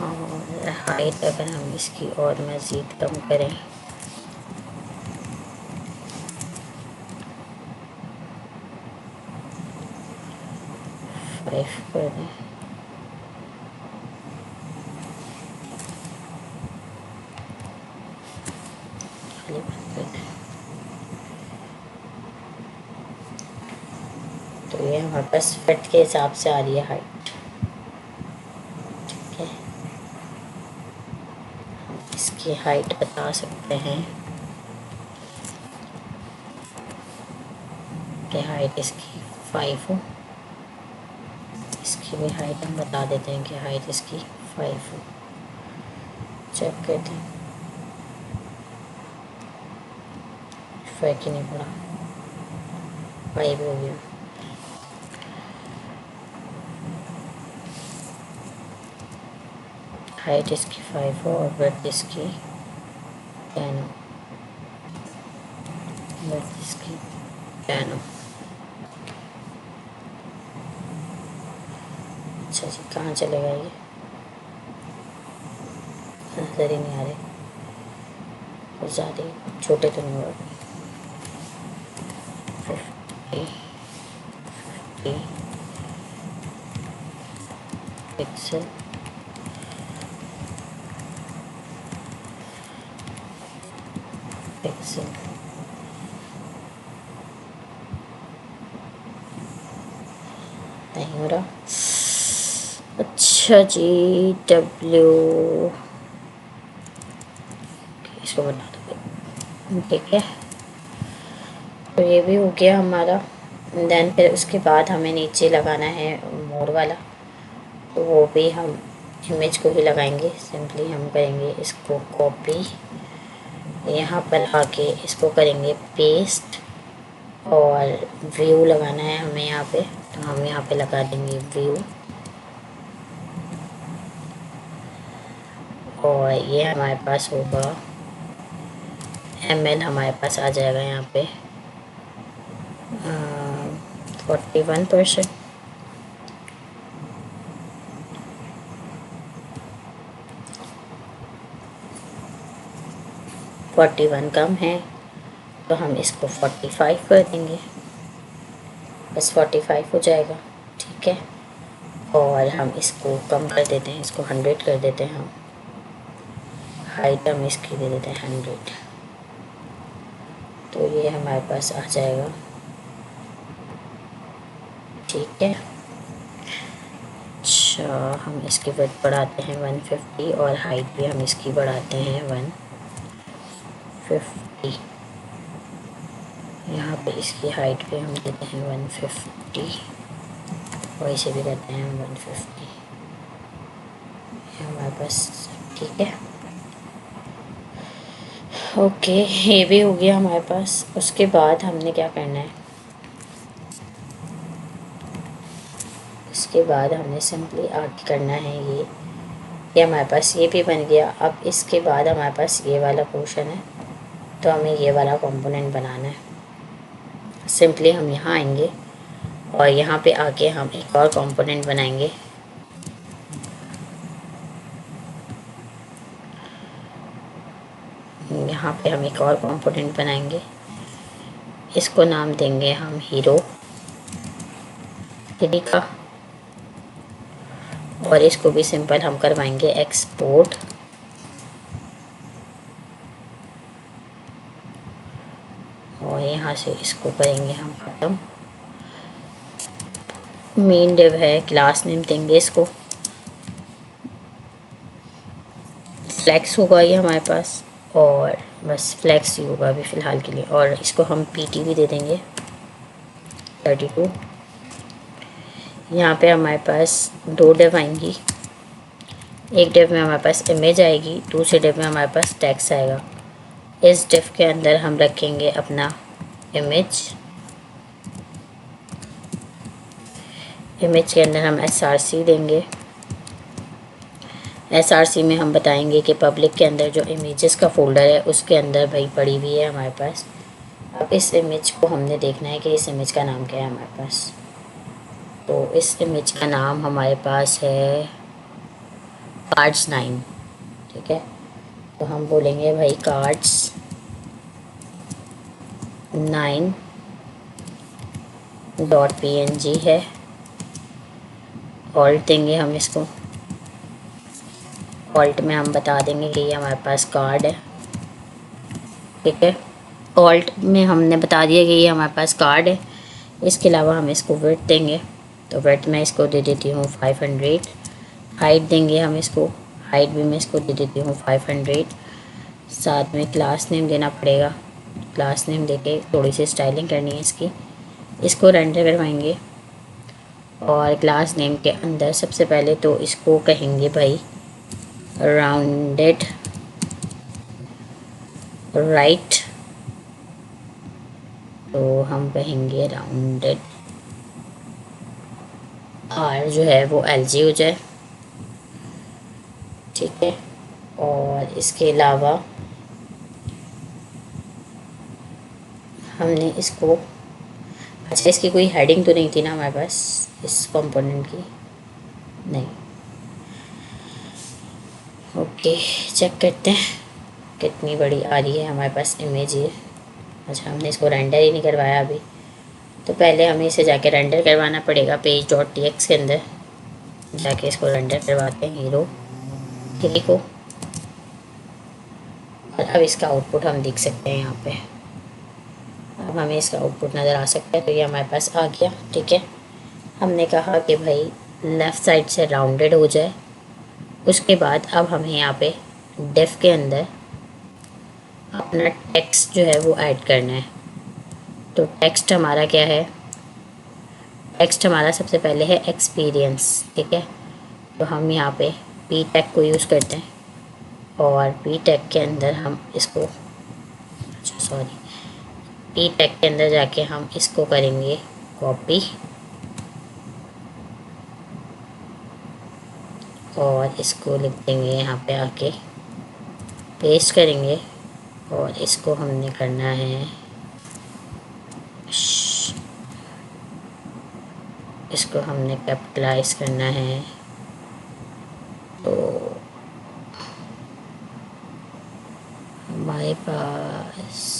Speaker 1: और हाइट अगर हम इसकी और मज़ीद कम करें, 5 कर दें। खाली बंद कर दें। तो ये हमारे पास फिट के हिसाब से आ रही है हाइट। ठीक है, इसकी हाइट बता सकते हैं कि हाइट इसकी 5 हो। इसकी भी हाइट हम बता देते हैं कि हाइट इसकी 5 हो। चेक करते हैं, 5 ही नहीं पड़ा, 5 हो गया। हाइट इसकी 5 हो और ब्रेथ इसकी 10 हो। ब्रेथ इसकी 10 हो। अच्छा जी, कहाँ चलेगा ये, नजर ही नहीं आ रहे। कुछ ज़्यादा ही छोटे तो नहीं हो रहे। 50 पिक्सल, पिक्सल। नहीं हो रहा। अच्छा जी, W, इसको बना दो। ठीक है, तो ये भी हो गया हमारा। देन फिर उसके बाद हमें नीचे लगाना है मोर वाला, तो वो भी हम इमेज को ही लगाएंगे। सिंपली हम करेंगे इसको कॉपी, यहाँ पर आके इसको करेंगे पेस्ट, और व्यू लगाना है हमें यहाँ पे, तो हम यहाँ पे लगा देंगे व्यू। और ये हमारे पास होगा ml, हमारे पास आ जाएगा यहाँ पे 41%। 41 कम है तो हम इसको 45 कर देंगे, बस 45 हो जाएगा। ठीक है, और हम इसको कम कर देते हैं, इसको 100 कर देते हैं हम। हाइट हम इसकी दे देते हैं 100, तो ये हमारे पास आ जाएगा। ठीक है, अच्छा हम इसकी विड्थ बढ़ाते हैं 150, और हाइट भी हम इसकी बढ़ाते हैं 150। यहाँ पे इसकी हाइट पे हम देते हैं 150, और इसे भी करते हैं 150। हमारे पास ठीक है। ओके, ये भी हो गया हमारे पास। उसके बाद हमने क्या करना है, उसके बाद हमने सिंपली आगे करना है ये हमारे पास ये भी बन गया। अब इसके बाद हमारे पास ये वाला पोर्शन है, तो हमें ये वाला कंपोनेंट बनाना है। सिंपली हम यहाँ आएंगे और यहाँ पे आके हम एक और कंपोनेंट बनाएंगे। यहाँ पे हम एक और कंपोनेंट बनाएंगे, इसको नाम देंगे हम हीरो का, और इसको भी सिंपल हम करवाएंगे एक्सपोर्ट। और यहाँ से इसको करेंगे हम ख़त्म। मेन डिव है, क्लास नेम देंगे इसको, फ्लेक्स होगा ये हमारे पास, और बस फ्लेक्स ही होगा अभी फ़िलहाल के लिए। और इसको हम PT भी दे देंगे 32। यहाँ पे हमारे पास 2 डिव आएंगी, एक डिव में हमारे पास इमेज आएगी, दूसरे डिव में हमारे पास टेक्स्ट आएगा। इस डिव के अंदर हम रखेंगे अपना इमेज, इमेज के अंदर हम SRC देंगे। SRC में हम बताएंगे कि पब्लिक के अंदर जो इमेजेस का फ़ोल्डर है उसके अंदर भाई पड़ी हुई है हमारे पास। अब इस इमेज को हमने देखना है कि इस इमेज का नाम क्या है हमारे पास। तो इस इमेज का नाम हमारे पास है कार्ड्स 9। ठीक है, तो हम बोलेंगे भाई कार्ड्स 9.png है, ऑल्ट देंगे हम इसको। ऑल्ट में हम बता देंगे कि ये हमारे पास कार्ड है, ठीक है। ऑल्ट में हमने बता दिया कि ये हमारे पास कार्ड है। इसके अलावा हम इसको विड्थ देंगे, तो विड्थ में इसको दे देती हूँ 500। हाइट देंगे हम इसको, हाइट भी मैं इसको दे देती हूँ 500। साथ में क्लास नेम देना पड़ेगा, क्लास नेम देके थोड़ी सी स्टाइलिंग करनी है इसकी। इसको रेंडर करवाएंगे और क्लास नेम के अंदर सबसे पहले तो इसको कहेंगे भाई राउंडेड राइट, तो हम कहेंगे राउंडेड आर जो है वो LG हो जाए, ठीक है। और इसके अलावा हमने इसको, अच्छा इसकी कोई हेडिंग तो नहीं थी ना हमारे पास इस कंपोनेंट की, नहीं। ओके, चेक करते हैं कितनी बड़ी आ रही है हमारे पास इमेज ये। अच्छा हमने इसको रेंडर ही नहीं करवाया अभी, तो पहले हमें इसे जाके रेंडर करवाना पड़ेगा page.txt के अंदर जाके इसको रेंडर करवाते हैं हीरो थ्री को। और अब इसका आउटपुट हम देख सकते हैं यहाँ पे, अब हमें इसका आउटपुट नज़र आ सकता है। तो ये हमारे पास आ गया, ठीक है। हमने कहा कि भाई लेफ़्ट साइड से राउंडेड हो जाए। उसके बाद अब हमें यहाँ पे डेफ के अंदर अपना टेक्स्ट जो है वो ऐड करना है। तो टेक्स्ट हमारा क्या है, टेक्स्ट हमारा सबसे पहले है एक्सपीरियंस, ठीक है। तो हम यहाँ पे पी टैग को यूज़ करते हैं और पी टैग के अंदर हम इसको, अच्छा सॉरी, पी टैग के अंदर जाके हम इसको करेंगे कॉपी और इसको लिख देंगे यहाँ पे आके पेस्ट करेंगे और इसको हमने करना है, इसको हमने कैपिटलाइज करना है। तो हमारे पास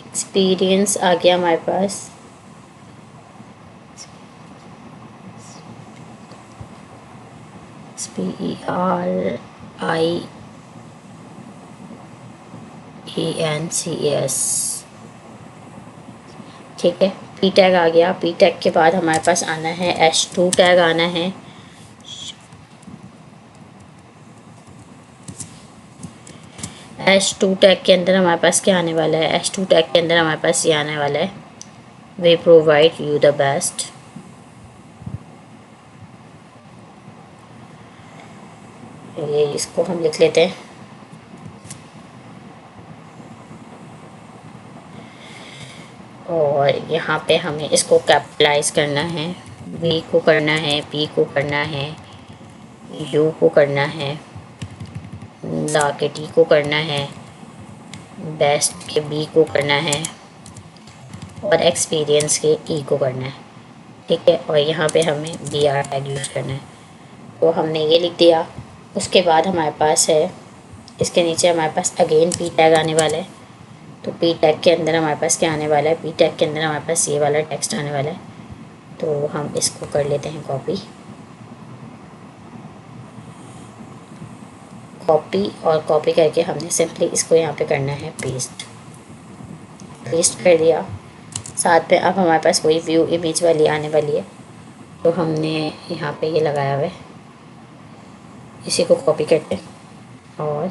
Speaker 1: एक्सपीरियंस आ गया हमारे पास। PERIENCES, ठीक है। पी टैग आ गया। पी टैग के बाद हमारे पास आना है H2 टैग आना है। H2 टैग के अंदर हमारे पास क्या आने वाला है, H2 टैग के अंदर हमारे पास ये आने वाला है we provide you the best. ये इसको हम लिख लेते हैं और यहाँ पे हमें इसको कैपिटलाइज करना है, वी को करना है, पी को करना है, यू को करना है, ला के टी को करना है, बेस्ट के बी को करना है और एक्सपीरियंस के ई को करना है, ठीक है। और यहाँ पे हमें BR टैग यूज़ करना है। तो हमने ये लिख दिया। उसके बाद हमारे पास है, इसके नीचे हमारे पास अगेन पी टैग आने वाला है। तो पी टैग के अंदर हमारे पास क्या आने वाला है, पी टैग के अंदर हमारे पास ये वाला टेक्स्ट आने वाला है। तो हम इसको कर लेते हैं कॉपी, और कॉपी करके हमने सिंपली इसको यहाँ पे करना है पेस्ट कर दिया। साथ में अब हमारे पास वही व्यू इमेज वाली आने वाली है। तो हमने यहाँ पे ये लगाया हुआ है, इसी को कॉपी करते हैं और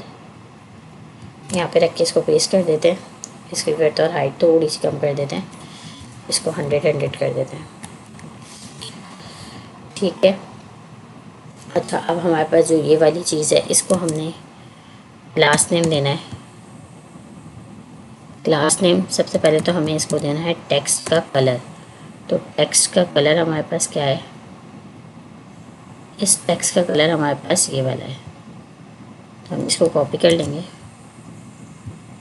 Speaker 1: यहाँ पे रख के इसको पेस्ट कर देते हैं। इसकी विड्थ और हाइट थोड़ी सी कम कर देते हैं, इसको 100 कर देते हैं। ठीक है। अच्छा, अब हमारे पास जो ये वाली चीज़ है इसको हमने क्लास नेम देना है। क्लास नेम सबसे पहले तो हमें इसको देना है टेक्स्ट का कलर। तो टेक्स्ट का कलर हमारे पास क्या है, इस टेक्स्ट का कलर हमारे पास ये वाला है। तो हम इसको कॉपी कर लेंगे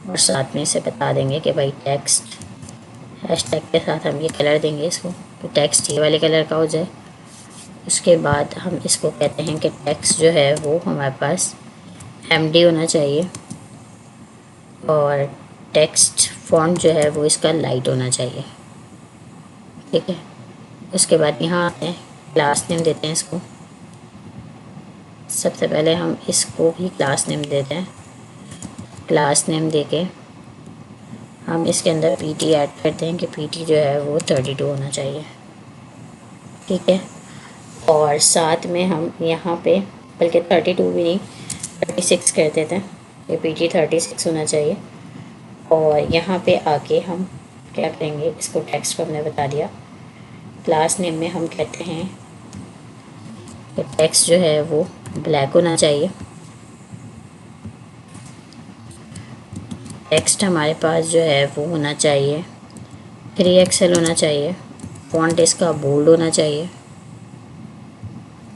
Speaker 1: और साथ में इसे बता देंगे कि भाई टेक्स्ट हैशटैग के साथ हम ये कलर देंगे इसको, तो टेक्स्ट ये वाले कलर का हो जाए। उसके बाद हम इसको कहते हैं कि टेक्स्ट जो है वो हमारे पास MD होना चाहिए और टेक्स्ट फॉन्ट जो है वो इसका लाइट होना चाहिए। ठीक है। उसके बाद यहाँ आते हैं, क्लास नेम देते हैं इसको। सबसे पहले हम इसको भी क्लास नेम देते हैं। क्लास नेम देके हम इसके अंदर PT ऐड करते हैं कि PT जो है वो 32 होना चाहिए। ठीक है। और साथ में हम यहाँ पे, बल्कि 32 भी नहीं 36 कर देते हैं, ये PT 36 होना चाहिए। और यहाँ पे आके हम क्या करेंगे, इसको टेक्स्ट को हमने बता दिया। क्लास नेम में हम कहते हैं कि टेक्स्ट जो है वो ब्लैक होना चाहिए। टेक्स्ट हमारे पास जो है वो होना चाहिए 3XL होना चाहिए। फॉन्ट इसका बोल्ड होना चाहिए,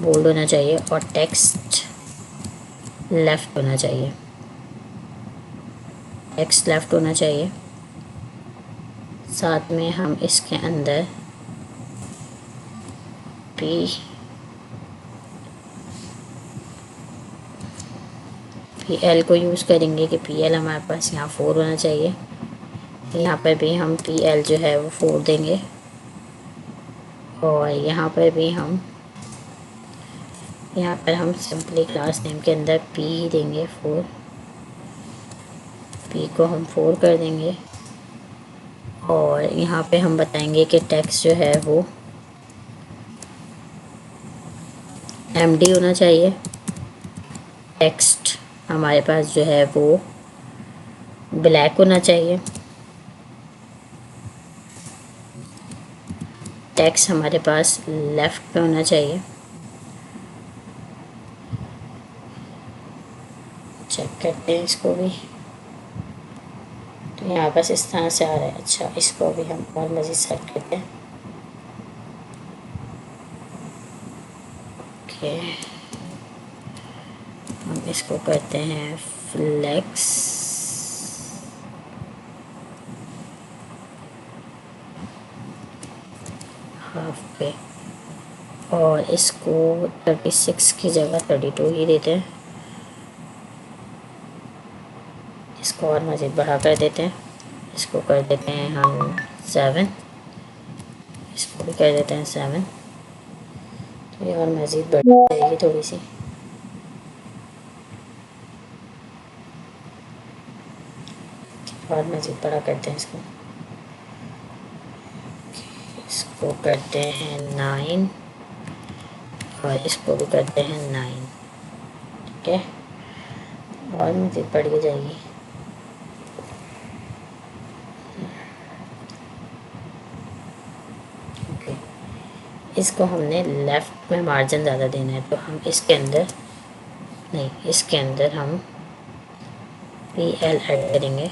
Speaker 1: बोल्ड होना चाहिए। और टेक्स्ट लेफ़्ट होना चाहिए, टेक्स्ट लेफ़्ट होना चाहिए। साथ में हम इसके अंदर PL को यूज़ करेंगे कि PL हमारे पास यहाँ 4 होना चाहिए। यहाँ पर भी हम PL जो है वो 4 देंगे और यहाँ पर भी हम सिंपली क्लास नेम के अंदर P ही देंगे 4। P को हम 4 कर देंगे और यहाँ पे हम बताएंगे कि टेक्स्ट जो है वो MD होना चाहिए। टेक्स्ट हमारे पास जो है वो ब्लैक होना चाहिए। टेक्स्ट हमारे पास लेफ़्ट पे होना चाहिए। चेक करते हैं इसको भी, तो यहाँ बस इस तरह से आ रहा है। अच्छा, इसको भी हम और मज़ीद सेट करते हैं। ओके, हम इसको करते हैं फ्लेक्स। हाफ पे और इसको 36 की जगह 32 ही देते हैं। इसको और मज़ीद बढ़ा कर देते हैं, इसको कर देते हैं हम 7, इसको भी कर देते हैं 7। तो ये और मज़ीद बढ़ जाएगी थोड़ी सी। और मज़ीद बड़ा करते हैं इसको, इसको करते हैं 9 और इसको भी करते हैं 9। ठीक है, और मज़ीद बढ़ के जाएगी। ओके, इसको हमने लेफ़्ट में मार्जिन ज़्यादा देना है, तो हम इसके अंदर नहीं, इसके अंदर हम PL ऐड करेंगे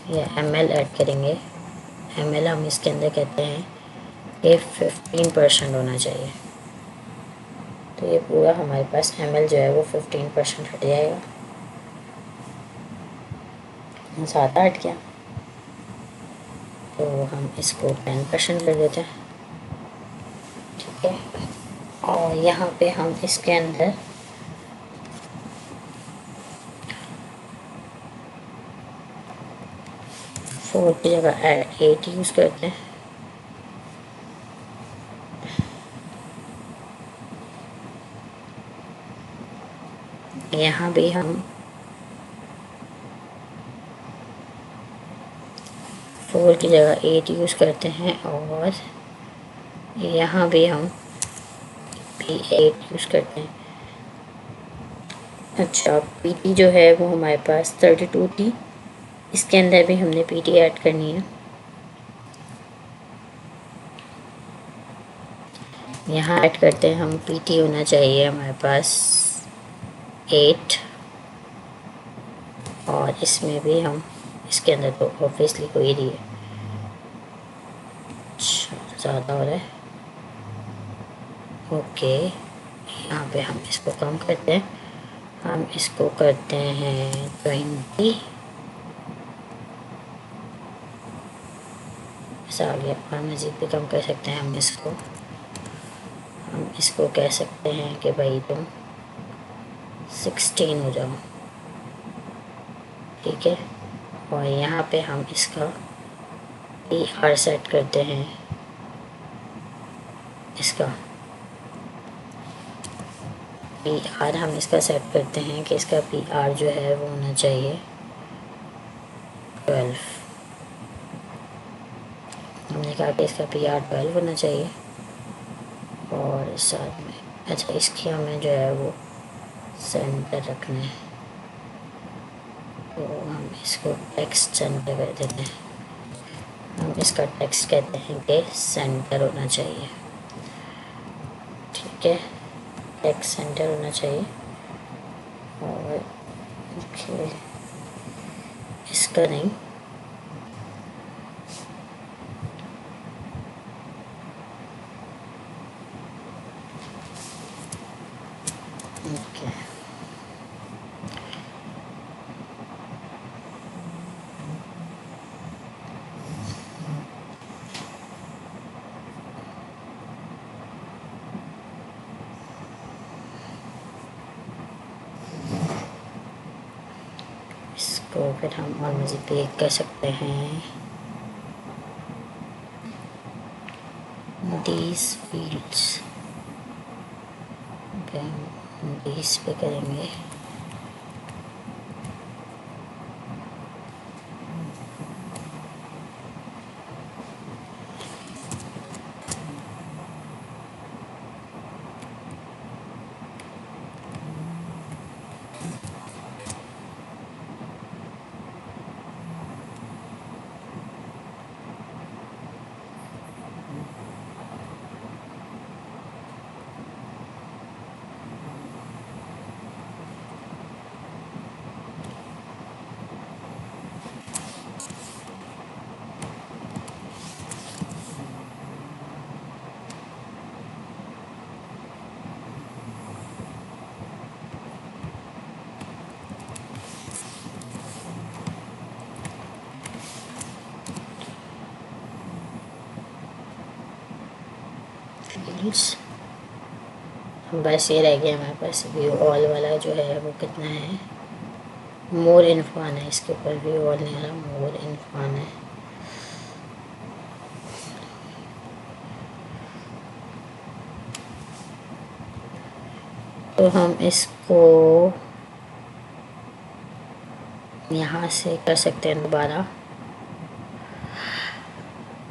Speaker 1: या ML ऐड करेंगे। ML हम इसके अंदर कहते हैं कि 15% होना चाहिए। तो ये पूरा हमारे पास ML जो है वो 15% हट जाएगा। ज़्यादा हट गया तो हम इसको 10% कर देते हैं। ठीक है, और यहाँ पे हम इसके अंदर फोर की जगह 8 यूज़ करते हैं। यहाँ भी हम 4 की जगह 8 यूज़ करते हैं और यहाँ भी हम P8 यूज़ करते हैं। अच्छा, PT जो है वो हमारे पास 32 थी इसके अंदर भी हमने पीटी ऐड करनी है। यहाँ ऐड करते हैं हम, पीटी होना चाहिए हमारे पास 8, और इसमें भी हम, इसके अंदर तो ऑब्वियसली हो ही रही है, ज़्यादा हो रहा है। ओके, यहाँ पे हम इसको कम करते हैं, हम इसको करते हैं 20, ऐसा आ गया। और मज़ीद भी कम कर सकते हैं हम इसको कह सकते हैं कि भाई तुम 16 हो जाओ, ठीक है। और यहाँ पे हम इसका PR सेट करते हैं, इसका PR हम इसका सेट करते हैं कि इसका PR जो है वो होना चाहिए 12। हमने कहा कि इसका PR 12 होना चाहिए। और साथ में अच्छा, इसकी हमें जो है वो सेंटर रखना है, तो हम इसको टेक्स्ट सेंटर कर देते हैं। हम इसका टेक्स्ट कहते हैं कि सेंटर होना चाहिए, ठीक है, टेक्स्ट सेंटर होना चाहिए। और ओके, इसका नहीं, ओके, इसको फिर हम और मज़ीद भी कर सकते हैं, these fields, ओके, हम these पे करेंगे। fields, बस ये रह गया हमारे पास व्यू ऑल वाला जो है वो कितना है, मोर इन्फो आना है, इसके ऊपर व्यू ऑल नहीं आ रहा, मोर इन्फो आना है। तो हम इसको यहाँ से कर सकते हैं, दोबारा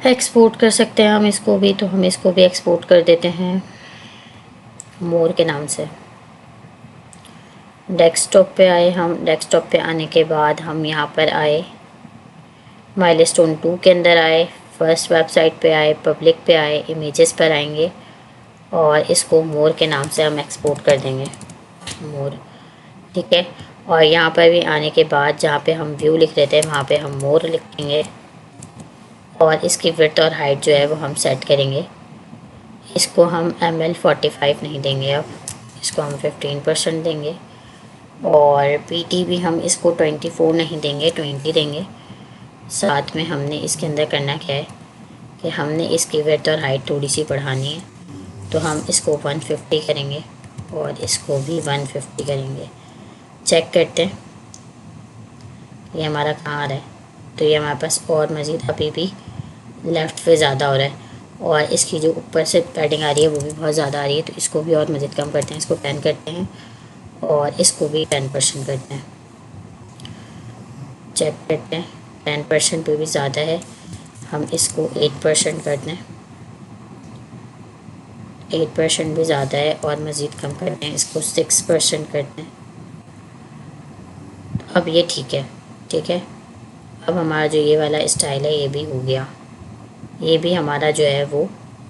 Speaker 1: एक्सपोर्ट कर सकते हैं हम इसको भी, तो हम इसको भी एक्सपोर्ट कर देते हैं मोर के नाम से। डेस्कटॉप पे आए हम, डेस्कटॉप पे आने के बाद हम यहाँ पर आए, माइलस्टोन 2 के अंदर आए, फर्स्ट वेबसाइट पे आए, पब्लिक पे आए, इमेजेस पर आएंगे और इसको मोर के नाम से हम एक्सपोर्ट कर देंगे, मोर, ठीक है। और यहाँ पर भी आने के बाद जहाँ पे हम व्यू लिख रहे थे वहाँ पे हम मोर लिखेंगे और इसकी विड्थ और हाइट जो है वो हम सेट करेंगे। इसको हम ML45 नहीं देंगे, अब इसको हम 15% देंगे। और PT भी हम इसको 24 नहीं देंगे, 20 देंगे। साथ में हमने इसके अंदर करना क्या है कि हमने इसकी विड्थ और हाइट थोड़ी सी बढ़ानी है, तो हम इसको 150 करेंगे और इसको भी 150 करेंगे। चेक करते हैं ये हमारा कहाँ आ रहा है, तो ये हमारे पास और मज़ीद अभी भी लेफ़्ट पे ज़्यादा हो रहा है और इसकी जो ऊपर से पैडिंग आ रही है वो भी बहुत ज़्यादा आ रही है, तो इसको भी और मज़ीद कम करते हैं, इसको 10 करते हैं और इसको भी 10% करते हैं। चेक करते हैं 10% पे भी ज़्यादा है, हम इसको 8% करते हैं, 8% भी ज़्यादा है और मज़ीद कम करते हैं, इसको 6% करते हैं। अब ये ठीक है, ठीक है। अब हमारा जो ये वाला स्टाइल है ये भी हो गया, ये भी हमारा जो है वो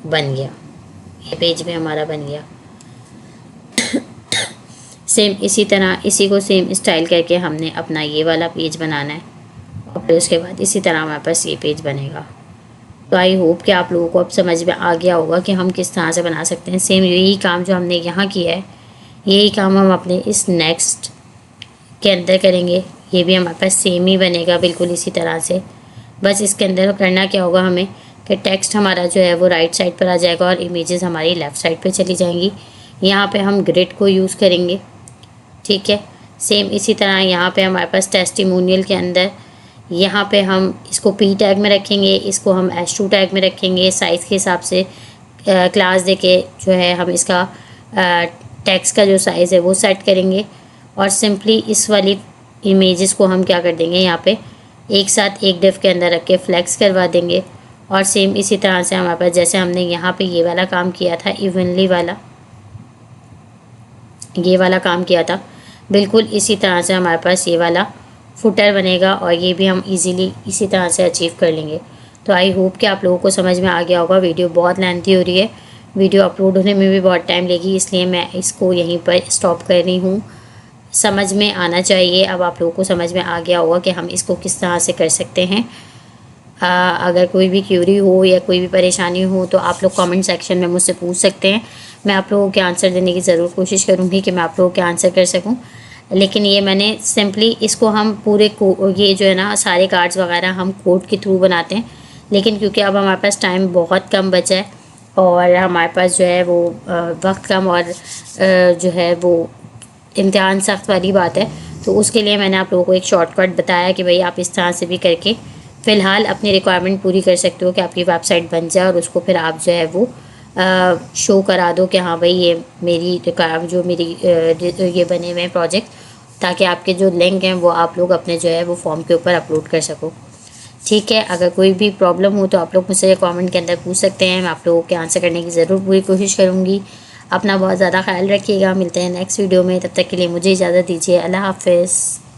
Speaker 1: बन गया, ये पेज भी हमारा बन गया। सेम इसी तरह इसी को सेम स्टाइल करके हमने अपना ये वाला पेज बनाना है और फिर उसके बाद इसी तरह हमारे पास ये पेज बनेगा। तो आई होप कि आप लोगों को अब समझ में आ गया होगा कि हम किस तरह से बना सकते हैं। सेम यही काम जो हमने यहाँ किया है यही काम हम अपने इस नेक्स्ट के अंदर करेंगे। ये भी हमारे पास सेम ही बनेगा बिल्कुल इसी तरह से। बस इसके अंदर करना क्या होगा हमें कि टेक्स्ट हमारा जो है वो राइट साइड पर आ जाएगा और इमेजेस हमारी लेफ़्ट साइड पर चली जाएंगी। यहाँ पे हम ग्रिड को यूज़ करेंगे, ठीक है। सेम इसी तरह यहाँ पे हमारे पास टेस्टिमोनियल के अंदर यहाँ पे हम इसको पी टैग में रखेंगे, इसको हम H2 टैग में रखेंगे। साइज़ के हिसाब से क्लास देके जो है हम इसका टेक्स्ट का जो साइज़ है वो सेट करेंगे और सिंपली इस वाली इमेजेस को हम क्या कर देंगे यहाँ पे एक साथ एक डिव के अंदर रख के फ्लेक्स करवा देंगे। और सेम इसी तरह से हमारे पास जैसे हमने यहाँ पे ये वाला काम किया था, इवनली वाला ये वाला काम किया था, बिल्कुल इसी तरह से हमारे पास ये वाला फुटर बनेगा और ये भी हम इजीली इसी तरह से अचीव कर लेंगे। तो आई होप कि आप लोगों को समझ में आ गया होगा। वीडियो बहुत लेंथी हो रही है, वीडियो अपलोड होने में भी बहुत टाइम लेगी, इसलिए मैं इसको यहीं पर स्टॉप कर रही हूँ। समझ में आना चाहिए, अब आप लोगों को समझ में आ गया होगा कि हम इसको किस तरह से कर सकते हैं। अगर कोई भी क्यूरी हो या कोई भी परेशानी हो तो आप लोग कमेंट सेक्शन में मुझसे पूछ सकते हैं। मैं आप लोगों के आंसर देने की ज़रूर कोशिश करूँगी कि मैं आप लोगों के आंसर कर सकूँ। लेकिन ये मैंने सिंपली इसको हम पूरे ये जो है ना सारे कार्ड्स वगैरह हम कोड के थ्रू बनाते हैं, लेकिन क्योंकि अब हमारे पास टाइम बहुत कम बचा है और हमारे पास जो है वो वक्त कम और जो है वो इम्तिहान सख्त वाली बात है, तो उसके लिए मैंने आप लोगों को एक शॉर्टकट बताया कि भाई आप इस तरह से भी करके फ़िलहाल अपनी रिक्वायरमेंट पूरी कर सकते हो कि आपकी वेबसाइट बन जाए और उसको फिर आप जो है वो शो करा दो कि हाँ भाई ये मेरी जो मेरी ये बने हुए हैं प्रोजेक्ट, ताकि आपके जो लिंक हैं वो आप लोग अपने जो है वो फॉर्म के ऊपर अपलोड कर सको, ठीक है। अगर कोई भी प्रॉब्लम हो तो आप लोग मुझसे कमेंट के अंदर पूछ सकते हैं, मैं आप लोगों के आंसर करने की ज़रूर पूरी कोशिश करूँगी। अपना बहुत ज़्यादा ख्याल रखिएगा, मिलते हैं नेक्स्ट वीडियो में, तब तक के लिए मुझे इजाज़त दीजिए। अल्लाह हाफ़िज़।